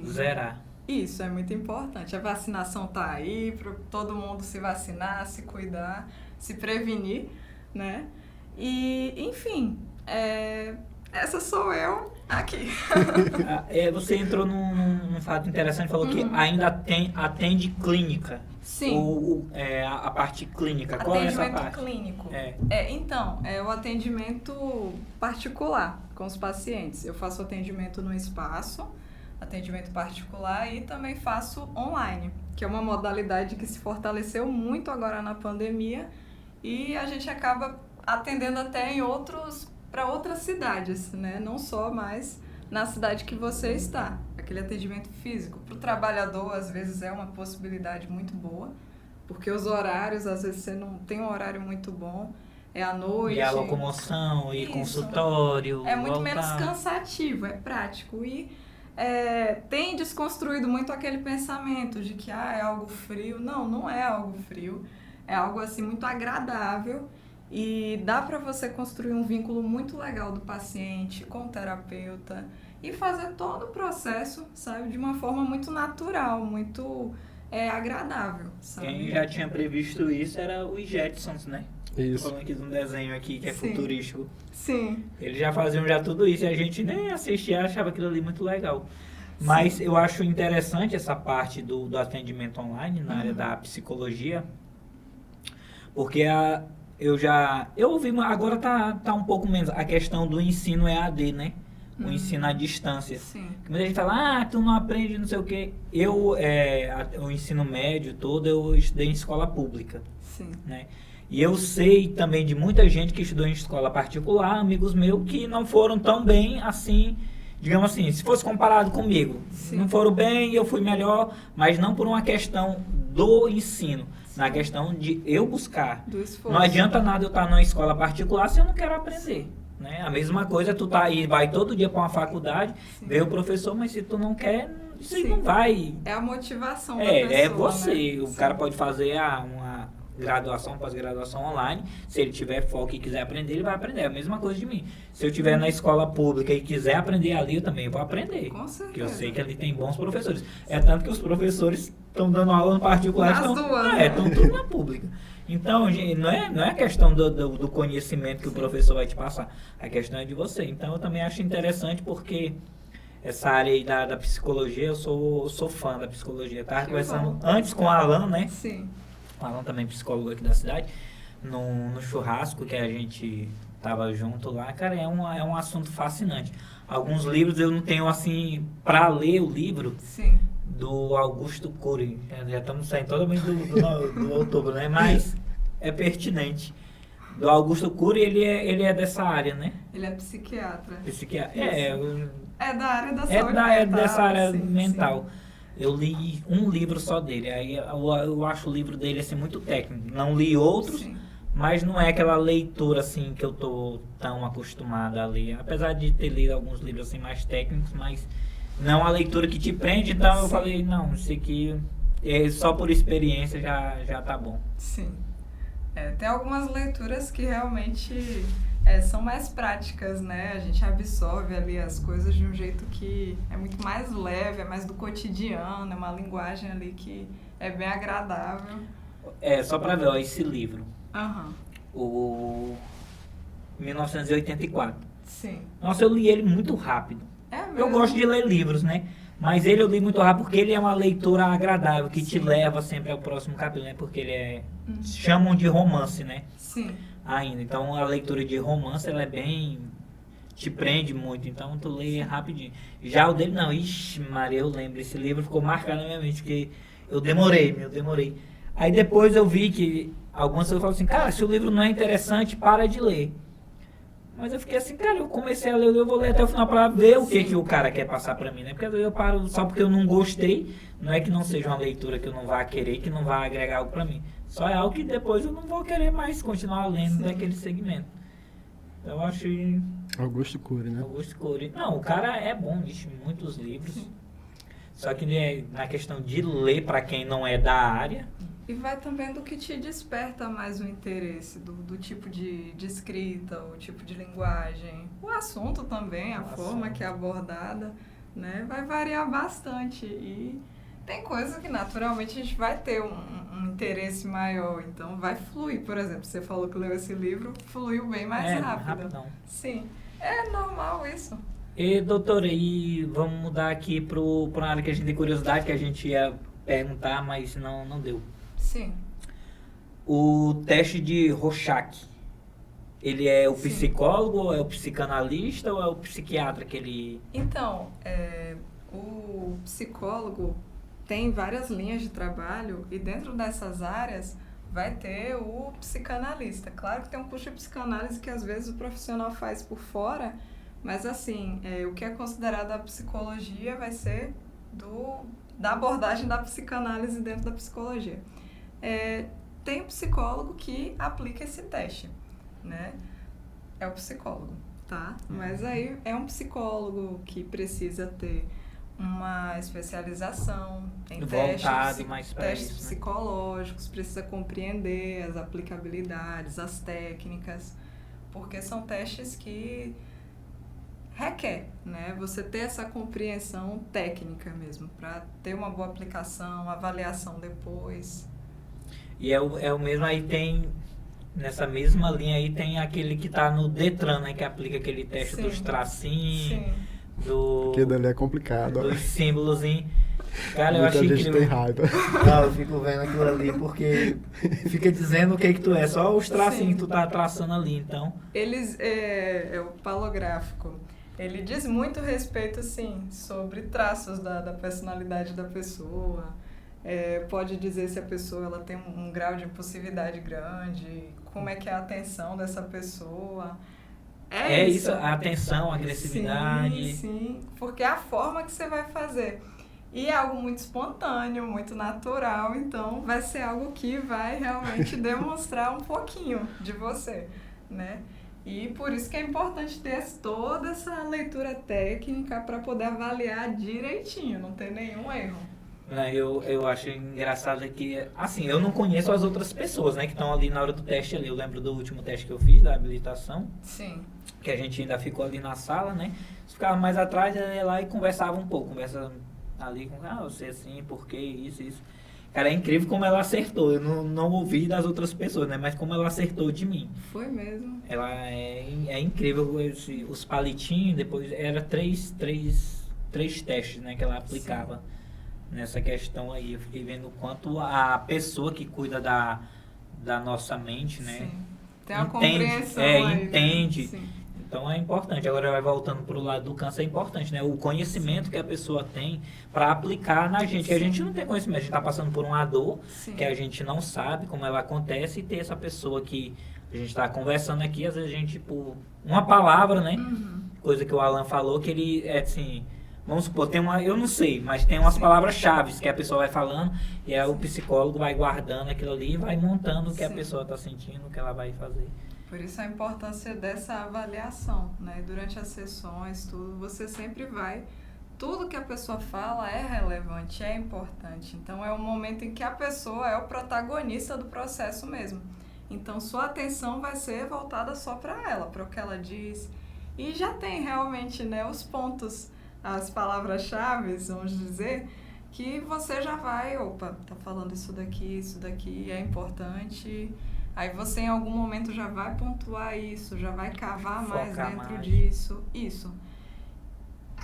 [SPEAKER 1] zerar.
[SPEAKER 3] Isso é muito importante. A vacinação está aí para todo mundo se vacinar, se cuidar, se prevenir, né? E, enfim, essa sou eu aqui.
[SPEAKER 1] Você entrou num fato interessante, falou que ainda atende clínica.
[SPEAKER 3] Sim.
[SPEAKER 1] Ou a parte clínica. Qual é essa parte?
[SPEAKER 3] Atendimento clínico. Então, é o atendimento particular com os pacientes. Eu faço atendimento no espaço, atendimento particular, e também faço online, que é uma modalidade que se fortaleceu muito agora na pandemia e a gente acaba atendendo até para outras cidades, né? Não só mais na cidade que você está, aquele atendimento físico. Para o trabalhador, às vezes, é uma possibilidade muito boa, porque os horários, às vezes, você não tem um horário muito bom, é à noite.
[SPEAKER 1] E a locomoção, e
[SPEAKER 3] Isso.
[SPEAKER 1] consultório.
[SPEAKER 3] É muito
[SPEAKER 1] voltar.
[SPEAKER 3] menos cansativo, é prático. E tem desconstruído muito aquele pensamento de que é algo frio. Não, não é algo frio. É algo assim muito agradável. E dá para você construir um vínculo muito legal do paciente com o terapeuta e fazer todo o processo, sabe, de uma forma muito natural, muito agradável, sabe?
[SPEAKER 1] Quem já tinha previsto isso era os Jetsons, né?
[SPEAKER 2] Isso.
[SPEAKER 1] Tô falando aqui de um desenho aqui que é
[SPEAKER 3] Sim.
[SPEAKER 1] futurístico.
[SPEAKER 3] Sim.
[SPEAKER 1] Eles já faziam já tudo isso e a gente nem assistia, achava aquilo ali muito legal. Mas eu acho interessante essa parte do atendimento online na área da psicologia, porque eu ouvi, agora tá um pouco menos a questão do ensino EAD, né? O ensino à distância.
[SPEAKER 3] Sim.
[SPEAKER 1] Muita gente fala, tu não aprende não sei o quê. O ensino médio todo eu estudei em escola pública,
[SPEAKER 3] Sim.
[SPEAKER 1] né? E eu sei também de muita gente que estudou em escola particular, amigos meus, que não foram tão bem assim, digamos assim, se fosse comparado comigo.
[SPEAKER 3] Sim.
[SPEAKER 1] Não foram bem, eu fui melhor, mas não por uma questão do ensino, na questão de eu buscar.
[SPEAKER 3] Do esforço.
[SPEAKER 1] Não adianta nada eu estar numa escola particular se eu não quero aprender. Né? A mesma coisa, tu tá aí, vai todo dia para uma faculdade,
[SPEAKER 3] Sim.
[SPEAKER 1] vê o professor, mas se tu não quer, isso aí
[SPEAKER 3] Sim.
[SPEAKER 1] não vai.
[SPEAKER 3] É a motivação da pessoa,
[SPEAKER 1] É você.
[SPEAKER 3] né?
[SPEAKER 1] O cara pode fazer uma graduação, pós-graduação online. Se ele tiver foco e quiser aprender, ele vai aprender. É a mesma coisa de mim. Se eu estiver na escola pública e quiser aprender ali, eu também vou aprender.
[SPEAKER 3] Com certeza.
[SPEAKER 1] Porque eu sei que ali tem bons professores. É tanto que os professores estão dando aula no particular.
[SPEAKER 3] Nas duas.
[SPEAKER 1] Estão tudo na pública. Então, gente, não é a questão do conhecimento que o professor vai te passar. A questão é de você. Então, eu também acho interessante porque essa área aí da psicologia, eu sou fã da psicologia. Eu tava conversando antes com o Alan, né?
[SPEAKER 3] Sim.
[SPEAKER 1] O Alan também psicólogo aqui da cidade, no churrasco que a gente tava junto lá. Cara, é um assunto fascinante. Alguns livros eu não tenho, assim, para ler o livro
[SPEAKER 3] Sim.
[SPEAKER 1] do Augusto Cury. Já estamos saindo totalmente do outubro, né? Mas é pertinente. Do Augusto Cury, ele é dessa área, né?
[SPEAKER 3] Ele é psiquiatra.
[SPEAKER 1] Psiquiatra.
[SPEAKER 3] É da área da saúde
[SPEAKER 1] É
[SPEAKER 3] mental.
[SPEAKER 1] dessa área
[SPEAKER 3] sim,
[SPEAKER 1] mental. Eu li um livro só dele. Aí eu acho o livro dele assim, muito técnico. Não li outros,
[SPEAKER 3] Sim.
[SPEAKER 1] mas não é aquela leitura assim que eu tô tão acostumado a ler. Apesar de ter lido alguns livros assim mais técnicos, mas não a leitura que te prende. Então eu
[SPEAKER 3] Sim.
[SPEAKER 1] falei, não, isso aqui só por experiência já tá bom.
[SPEAKER 3] Sim. Tem algumas leituras que realmente são mais práticas, né? A gente absorve ali as coisas de um jeito que é muito mais leve, é mais do cotidiano, é uma linguagem ali que é bem agradável.
[SPEAKER 1] Só pra ver, ó, esse livro.
[SPEAKER 3] Aham.
[SPEAKER 1] O 1984.
[SPEAKER 3] Sim.
[SPEAKER 1] Nossa, eu li ele muito rápido.
[SPEAKER 3] É mesmo?
[SPEAKER 1] Eu gosto de ler livros, né? Mas eu li muito rápido porque ele é uma leitura agradável, que te
[SPEAKER 3] Sim.
[SPEAKER 1] leva sempre ao próximo capítulo, né? Porque ele chamam de romance, né?
[SPEAKER 3] Sim.
[SPEAKER 1] Ainda. Então a leitura de romance, ela é bem... te prende muito, então tu lê rapidinho. Já o dele, não. Ixi, Maria, eu lembro. Esse livro ficou marcado na minha mente, porque eu demorei. Aí depois eu vi que algumas pessoas falam assim, cara, se o livro não é interessante, para de ler. Mas eu fiquei assim, cara, eu comecei a ler, eu vou ler até o final para ver o que o cara quer passar para mim, né? Porque às vezes eu paro só porque eu não gostei, não é que não seja uma leitura que eu não vá querer, que não vá agregar algo para mim. Só é algo que depois eu não vou querer mais continuar lendo daquele segmento. Então eu acho...
[SPEAKER 2] Augusto Cury, né?
[SPEAKER 1] Augusto Cury. Não, o cara é bom, diz muitos livros. Só que na questão de ler para quem não é da área...
[SPEAKER 3] E vai também do que te desperta mais o interesse, do tipo de escrita, o tipo de linguagem, o assunto também, a forma que é abordada, né? Vai variar bastante e tem coisas que naturalmente a gente vai ter um interesse maior, então vai fluir. Por exemplo, você falou que leu esse livro, fluiu bem mais rápido.
[SPEAKER 1] Rapidão.
[SPEAKER 3] Sim, é normal isso.
[SPEAKER 1] E doutora, e vamos mudar aqui para uma área que a gente tem curiosidade, que a gente ia perguntar, mas não deu.
[SPEAKER 3] Sim.
[SPEAKER 1] O teste de Rorschach, ele é o
[SPEAKER 3] Sim.
[SPEAKER 1] psicólogo, ou é o psicanalista, ou é o psiquiatra que ele...
[SPEAKER 3] Então, o psicólogo tem várias linhas de trabalho e dentro dessas áreas vai ter o psicanalista. Claro que tem um curso de psicanálise que às vezes o profissional faz por fora, Mas assim, o que é considerado a psicologia vai ser da abordagem da psicanálise dentro da psicologia. Tem um psicólogo que aplica esse teste, né? É o psicólogo, tá? Mas aí é um psicólogo que precisa ter uma especialização em testes psicológicos, precisa compreender as aplicabilidades, as técnicas, porque são testes que requer, né? Você ter essa compreensão técnica mesmo, para ter uma boa aplicação, avaliação depois.
[SPEAKER 1] E é o mesmo, aí tem, nessa mesma linha aí, tem aquele que tá no Detran, né? Que aplica aquele teste dos tracinhos,
[SPEAKER 2] porque dali é complicado.
[SPEAKER 1] Dos símbolos, hein? Cara, eu
[SPEAKER 2] Muita
[SPEAKER 1] achei
[SPEAKER 2] gente tem raiva.
[SPEAKER 1] Não, eu fico vendo aquilo ali porque fica dizendo o que tu é, só os tracinhos que tu tá traçando ali, então.
[SPEAKER 3] É o palográfico. Ele diz muito respeito, sim, sobre traços da personalidade da pessoa. Pode dizer se a pessoa ela tem um grau de impulsividade grande, como é que é a atenção dessa pessoa.
[SPEAKER 1] Isso, a atenção, a agressividade.
[SPEAKER 3] Sim, porque é a forma que você vai fazer. E é algo muito espontâneo, muito natural, então vai ser algo que vai realmente demonstrar um pouquinho de você, né? E por isso que é importante ter toda essa leitura técnica para poder avaliar direitinho, não ter nenhum erro.
[SPEAKER 1] Eu acho engraçado que, assim, eu não conheço as outras pessoas, né, que estão ali na hora do teste ali. Eu lembro do último teste que eu fiz, da habilitação.
[SPEAKER 3] Sim.
[SPEAKER 1] Que a gente ainda ficou ali na sala, né? Ficava mais atrás, eu ia lá e conversava um pouco. Conversa ali com, você assim, por que isso. Cara, é incrível como ela acertou. Eu não ouvi das outras pessoas, né? Mas como ela acertou de mim.
[SPEAKER 3] Foi mesmo.
[SPEAKER 1] Ela é incrível. Os palitinhos, depois, era três testes, né? Que ela aplicava. Sim. Nessa questão aí. Eu fiquei vendo o quanto a pessoa que cuida da nossa mente, né?
[SPEAKER 3] Sim. Tem uma compreensão aí,
[SPEAKER 1] entende.
[SPEAKER 3] Sim.
[SPEAKER 1] Então é importante. Agora vai voltando para o lado do câncer, é importante, né? O conhecimento que a pessoa tem para aplicar na gente. Que a gente não tem conhecimento, a gente está passando por uma dor que a gente não sabe como ela acontece, e ter essa pessoa que a gente está conversando aqui, às vezes a gente, por uma palavra, né? Coisa que o Alan falou, que ele assim, vamos supor, eu não sei, mas tem umas palavras-chave que a pessoa vai falando, e aí o psicólogo vai guardando aquilo ali e vai montando o que a pessoa está sentindo, o que ela vai fazer.
[SPEAKER 3] Por isso a importância dessa avaliação, né? Durante as sessões, tudo, você sempre vai... Tudo que a pessoa fala é relevante, é importante. Então, é um momento em que a pessoa é o protagonista do processo mesmo. Então, sua atenção vai ser voltada só para ela, para o que ela diz. E já tem realmente, né, os pontos, as palavras-chave, vamos dizer, que você já vai, tá falando isso daqui é importante... Aí você em algum momento já vai pontuar isso, já vai cavar mais dentro disso, isso.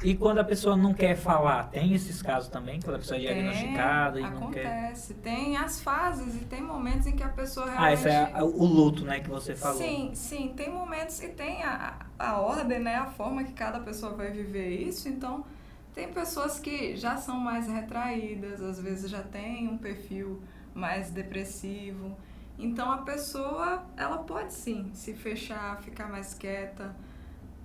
[SPEAKER 1] E quando a pessoa não quer falar, tem esses casos também? Quando a pessoa é diagnosticada e não quer...
[SPEAKER 3] Acontece, tem as fases e tem momentos em que a pessoa realmente...
[SPEAKER 1] esse é o luto, né, que você falou.
[SPEAKER 3] Sim, tem momentos e tem a ordem, né, a forma que cada pessoa vai viver isso, então... Tem pessoas que já são mais retraídas, às vezes já tem um perfil mais depressivo... Então, a pessoa, ela pode sim se fechar, ficar mais quieta.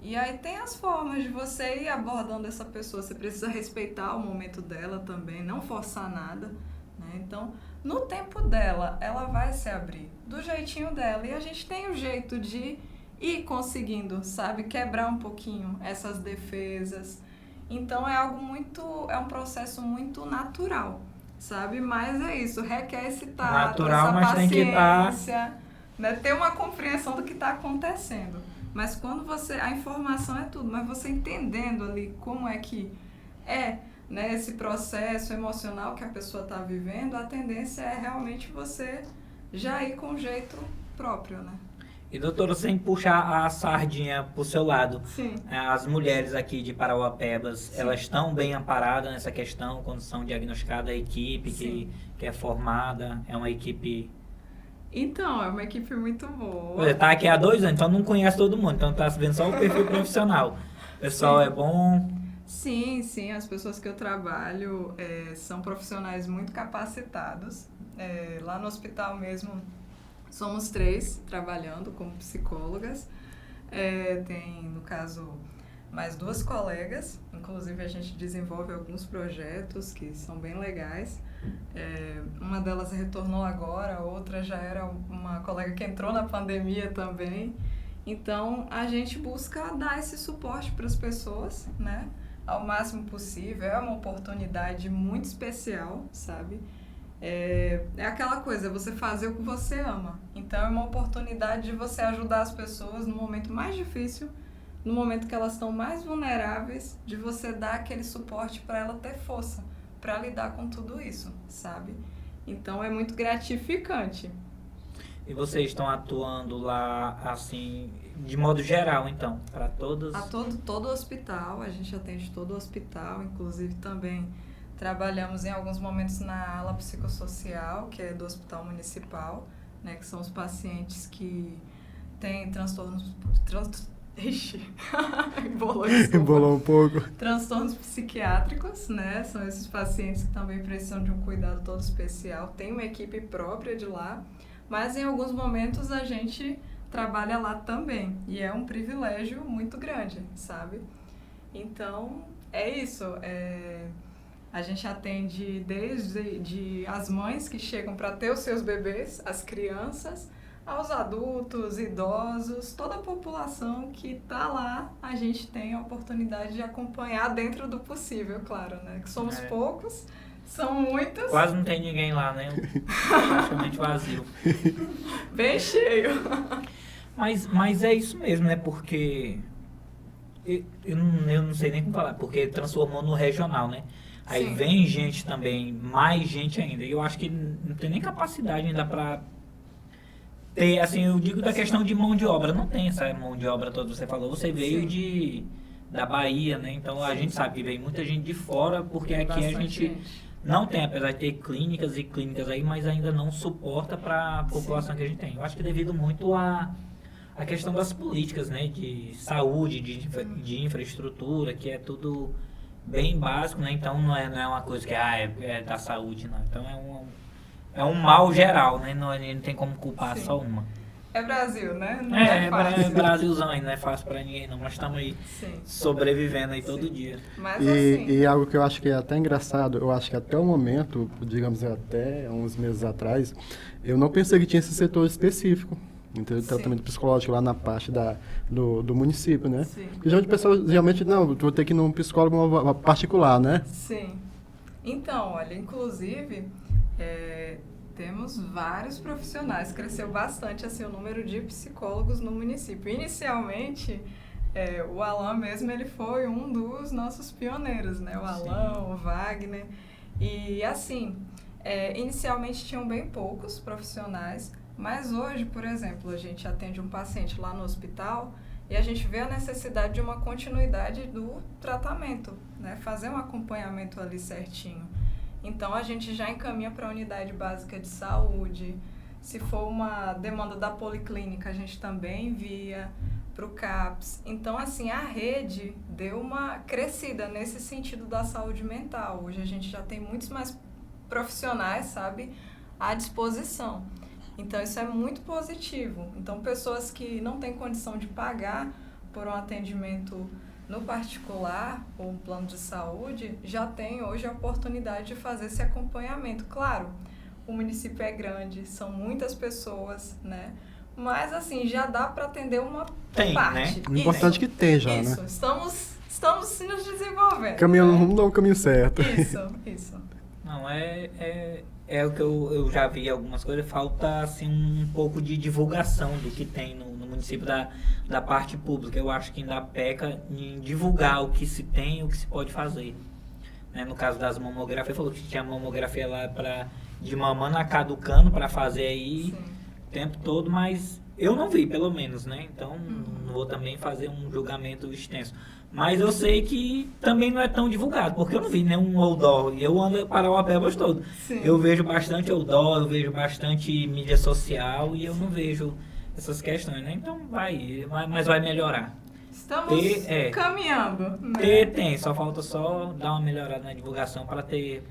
[SPEAKER 3] E aí tem as formas de você ir abordando essa pessoa. Você precisa respeitar o momento dela também, não forçar nada, né? Então, no tempo dela, ela vai se abrir, do jeitinho dela. E a gente tem o jeito de ir conseguindo, sabe? Quebrar um pouquinho essas defesas. Então, é um processo muito natural. Sabe? Mas é isso, requer esse tato,
[SPEAKER 1] natural,
[SPEAKER 3] essa
[SPEAKER 1] mas
[SPEAKER 3] paciência,
[SPEAKER 1] tem que
[SPEAKER 3] né? Ter uma compreensão do que está acontecendo. Mas quando a informação é tudo, mas você entendendo ali como é que né, esse processo emocional que a pessoa está vivendo, a tendência é realmente você já ir com um jeito próprio, né?
[SPEAKER 1] E doutora, sem puxar a sardinha pro seu lado,
[SPEAKER 3] Sim.
[SPEAKER 1] As mulheres aqui de Parauapebas, elas estão bem amparadas nessa questão quando são diagnosticadas, a equipe que é formada, é uma equipe...
[SPEAKER 3] Então, é uma equipe muito boa.
[SPEAKER 1] Você tá aqui há 2 anos, então não conhece todo mundo, então tá vendo só o perfil profissional. O pessoal é bom?
[SPEAKER 3] Sim, as pessoas que eu trabalho são profissionais muito capacitados. Lá no hospital mesmo... Somos 3 trabalhando como psicólogas. Tem, no caso, mais 2 colegas, inclusive a gente desenvolve alguns projetos que são bem legais. Uma delas retornou agora, a outra já era uma colega que entrou na pandemia também. Então, a gente busca dar esse suporte para as pessoas, né? Ao máximo possível. É uma oportunidade muito especial, sabe? É aquela coisa, você fazer o que você ama. Então, é uma oportunidade de você ajudar as pessoas no momento mais difícil, no momento que elas estão mais vulneráveis, de você dar aquele suporte para ela ter força para lidar com tudo isso, sabe? Então, é muito gratificante.
[SPEAKER 1] E vocês estão atuando lá, assim, de modo geral, então, para todas?
[SPEAKER 3] A todo hospital, a gente atende todo o hospital, inclusive também trabalhamos em alguns momentos na ala psicossocial, que é do hospital municipal, né, que são os pacientes que têm transtornos... Ixi,
[SPEAKER 2] embolou um pouco.
[SPEAKER 3] Transtornos psiquiátricos, né? São esses pacientes que também precisam de um cuidado todo especial. Tem uma equipe própria de lá, mas em alguns momentos a gente trabalha lá também. E é um privilégio muito grande, sabe? Então, é isso. A gente atende desde as mães que chegam para ter os seus bebês, as crianças, aos adultos, idosos, toda a população que está lá, a gente tem a oportunidade de acompanhar dentro do possível, claro, né? Que somos poucos, são muitos.
[SPEAKER 1] Quase não tem ninguém lá, né? Praticamente vazio.
[SPEAKER 3] Bem cheio.
[SPEAKER 1] Mas é isso mesmo, né? Porque eu não sei nem como falar, porque transformou no regional, né? Aí
[SPEAKER 3] Sim.
[SPEAKER 1] Vem gente também, mais gente ainda. E eu acho que não tem nem capacidade ainda para ter, assim, eu digo da questão de mão de obra. Não tem essa mão de obra toda, você falou. Você veio da Bahia, né? Então a gente sabe que veio muita gente de fora, porque aqui a gente não tem, apesar de ter clínicas e clínicas aí, mas ainda não suporta para a população que a gente tem. Eu acho que devido muito a questão das políticas, né? De saúde, de infraestrutura, que é tudo bem básico, né? Então não é uma coisa que é da saúde, não. Então é um mal geral, né? Não tem como culpar só uma.
[SPEAKER 3] É Brasil, né? Não é fácil.
[SPEAKER 1] Brasilzão aí, não é fácil pra ninguém não, mas estamos aí sobrevivendo aí todo dia.
[SPEAKER 3] Mas, assim,
[SPEAKER 2] E algo que eu acho que é até engraçado, eu acho que até o momento, digamos até uns meses atrás, eu não pensei que tinha esse setor específico, entendeu? Tratamento psicológico lá na parte do município, né?
[SPEAKER 3] Sim.
[SPEAKER 2] Porque geralmente o pessoal, realmente, não, vou ter que ir num psicólogo particular, né?
[SPEAKER 3] Sim. Então, olha, inclusive, temos vários profissionais, cresceu bastante assim, o número de psicólogos no município. Inicialmente, o Alan mesmo, ele foi um dos nossos pioneiros, né? O Alan, o Wagner. E assim, inicialmente tinham bem poucos profissionais, mas hoje, por exemplo, a gente atende um paciente lá no hospital e a gente vê a necessidade de uma continuidade do tratamento, né? Fazer um acompanhamento ali certinho. Então, a gente já encaminha para a unidade básica de saúde. Se for uma demanda da policlínica, a gente também envia para o CAPS. Então, assim, a rede deu uma crescida nesse sentido da saúde mental. Hoje a gente já tem muitos mais profissionais, sabe, à disposição. Então, isso é muito positivo. Então, pessoas que não têm condição de pagar por um atendimento no particular, ou um plano de saúde, já tem hoje a oportunidade de fazer esse acompanhamento. Claro, o município é grande, são muitas pessoas, né? Mas, assim, já dá para atender uma parte.
[SPEAKER 2] Né? O importante é que tem já,
[SPEAKER 3] isso.
[SPEAKER 2] né?
[SPEAKER 3] Estamos nos desenvolvendo.
[SPEAKER 2] Caminhando no caminho certo.
[SPEAKER 3] Isso.
[SPEAKER 1] Não, é o que eu já vi algumas coisas, falta assim um pouco de divulgação do que tem no município da parte pública. Eu acho que ainda peca em divulgar o que se tem e o que se pode fazer. Né? No caso das mamografias, falou que tinha mamografia lá de mamando a caducando para fazer aí o tempo todo, mas eu não vi, pelo menos, né? Então não vou também fazer um julgamento extenso. Mas eu sei que também não é tão divulgado, porque eu não vi nenhum outdoor. Eu ando para o Apebas todo.
[SPEAKER 3] Sim.
[SPEAKER 1] Eu vejo bastante outdoor, eu vejo bastante mídia social e eu não vejo essas questões, né? Então mas vai melhorar.
[SPEAKER 3] Estamos caminhando. Né?
[SPEAKER 1] Só falta dar uma melhorada na divulgação para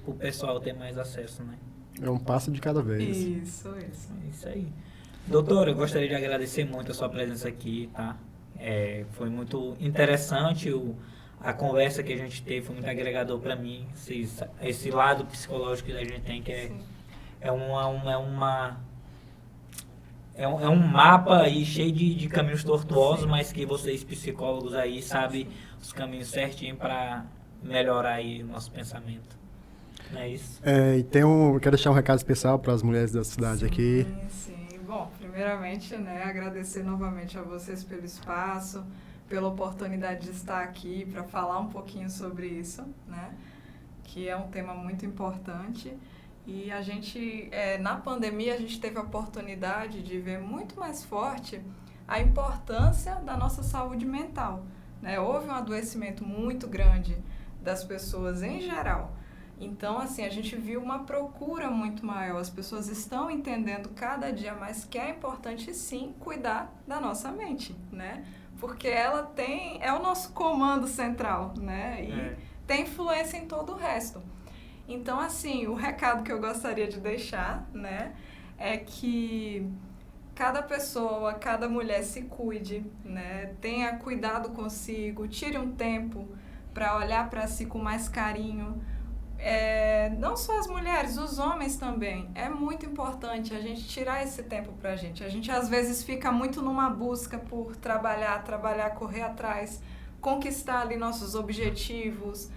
[SPEAKER 1] o pessoal ter mais acesso, né?
[SPEAKER 2] É um passo de cada vez.
[SPEAKER 3] Isso.
[SPEAKER 1] É isso aí. Doutora, eu gostaria de agradecer muito a sua presença aqui, tá? Foi muito interessante a conversa que a gente teve, foi muito agregador para mim, esse lado psicológico que a gente tem, que é um mapa aí cheio de caminhos tortuosos, mas que vocês psicólogos aí sabem os caminhos certinho para melhorar aí o nosso pensamento. Não é isso?
[SPEAKER 2] E quero deixar um recado especial para as mulheres da cidade aqui.
[SPEAKER 3] Sim. Bom, primeiramente, né, agradecer novamente a vocês pelo espaço, pela oportunidade de estar aqui para falar um pouquinho sobre isso, né, que é um tema muito importante. E a gente, na pandemia, a gente teve a oportunidade de ver muito mais forte a importância da nossa saúde mental, né? Houve um adoecimento muito grande das pessoas em geral. Então, assim, a gente viu uma procura muito maior. As pessoas estão entendendo cada dia mais que é importante, sim, cuidar da nossa mente, né? Porque ela é o nosso comando central, né? E tem influência em todo o resto. Então, assim, o recado que eu gostaria de deixar, né, é que cada pessoa, cada mulher se cuide, né? Tenha cuidado consigo, tire um tempo para olhar para si com mais carinho. Não só as mulheres, os homens também. É muito importante a gente tirar esse tempo pra gente. A gente às vezes fica muito numa busca por trabalhar, correr atrás, conquistar ali nossos objetivos,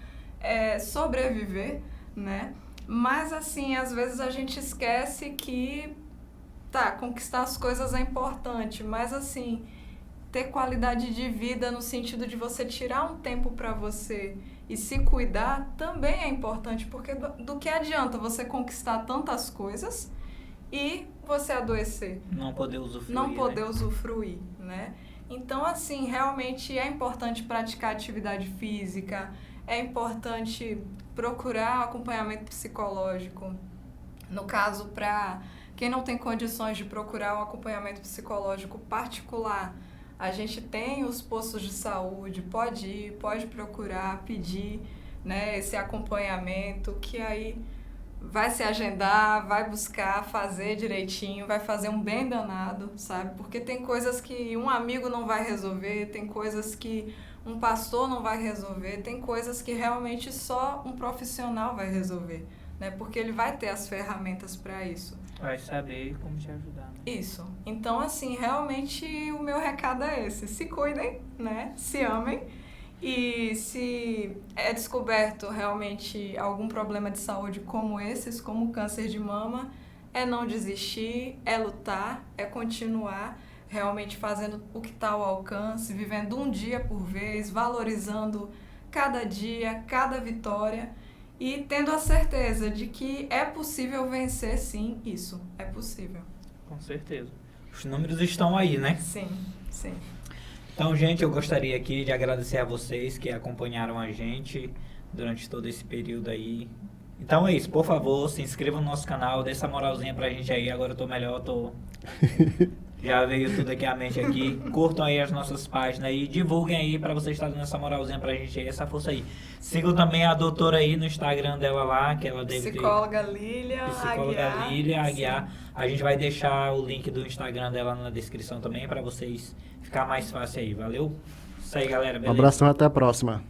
[SPEAKER 3] sobreviver, né? Mas assim, às vezes a gente esquece que conquistar as coisas é importante, mas assim, ter qualidade de vida no sentido de você tirar um tempo para você e se cuidar também é importante, porque do que adianta você conquistar tantas coisas e você adoecer?
[SPEAKER 1] Não poder usufruir.
[SPEAKER 3] Não poder usufruir, né? Então, assim, realmente é importante praticar atividade física, é importante procurar acompanhamento psicológico. No caso, para quem não tem condições de procurar um acompanhamento psicológico particular, a gente tem os postos de saúde, pode ir, pode procurar, pedir, né, esse acompanhamento, que aí vai se agendar, vai buscar fazer direitinho, vai fazer um bem danado, sabe? Porque tem coisas que um amigo não vai resolver, tem coisas que um pastor não vai resolver, tem coisas que realmente só um profissional vai resolver, né? Porque ele vai ter as ferramentas para isso.
[SPEAKER 1] Vai saber como te ajudar. Né?
[SPEAKER 3] Isso. Então, assim, realmente o meu recado é esse. Se cuidem, né? Se amem. E se é descoberto realmente algum problema de saúde como esses, como o câncer de mama, é não desistir, é lutar, é continuar realmente fazendo o que está ao alcance, vivendo um dia por vez, valorizando cada dia, cada vitória e tendo a certeza de que é possível vencer, sim, isso. É possível.
[SPEAKER 1] Com certeza. Os números estão aí, né?
[SPEAKER 3] Sim, sim.
[SPEAKER 1] Então, gente, eu gostaria aqui de agradecer a vocês que acompanharam a gente durante todo esse período aí. Então é isso, por favor, se inscreva no nosso canal, dê essa moralzinha pra gente aí. Agora eu tô melhor, já veio tudo aqui à mente aqui. Curtam aí as nossas páginas aí, divulguem aí pra vocês estarem dando essa moralzinha pra gente aí, essa força aí. Sigam também a doutora aí no Instagram dela lá, que ela deve
[SPEAKER 3] Psicóloga Lília
[SPEAKER 1] Aguiar. A gente vai deixar o link do Instagram dela na descrição também pra vocês ficar mais fácil aí, valeu? Isso aí, galera, beleza?
[SPEAKER 2] Um abração, até a próxima.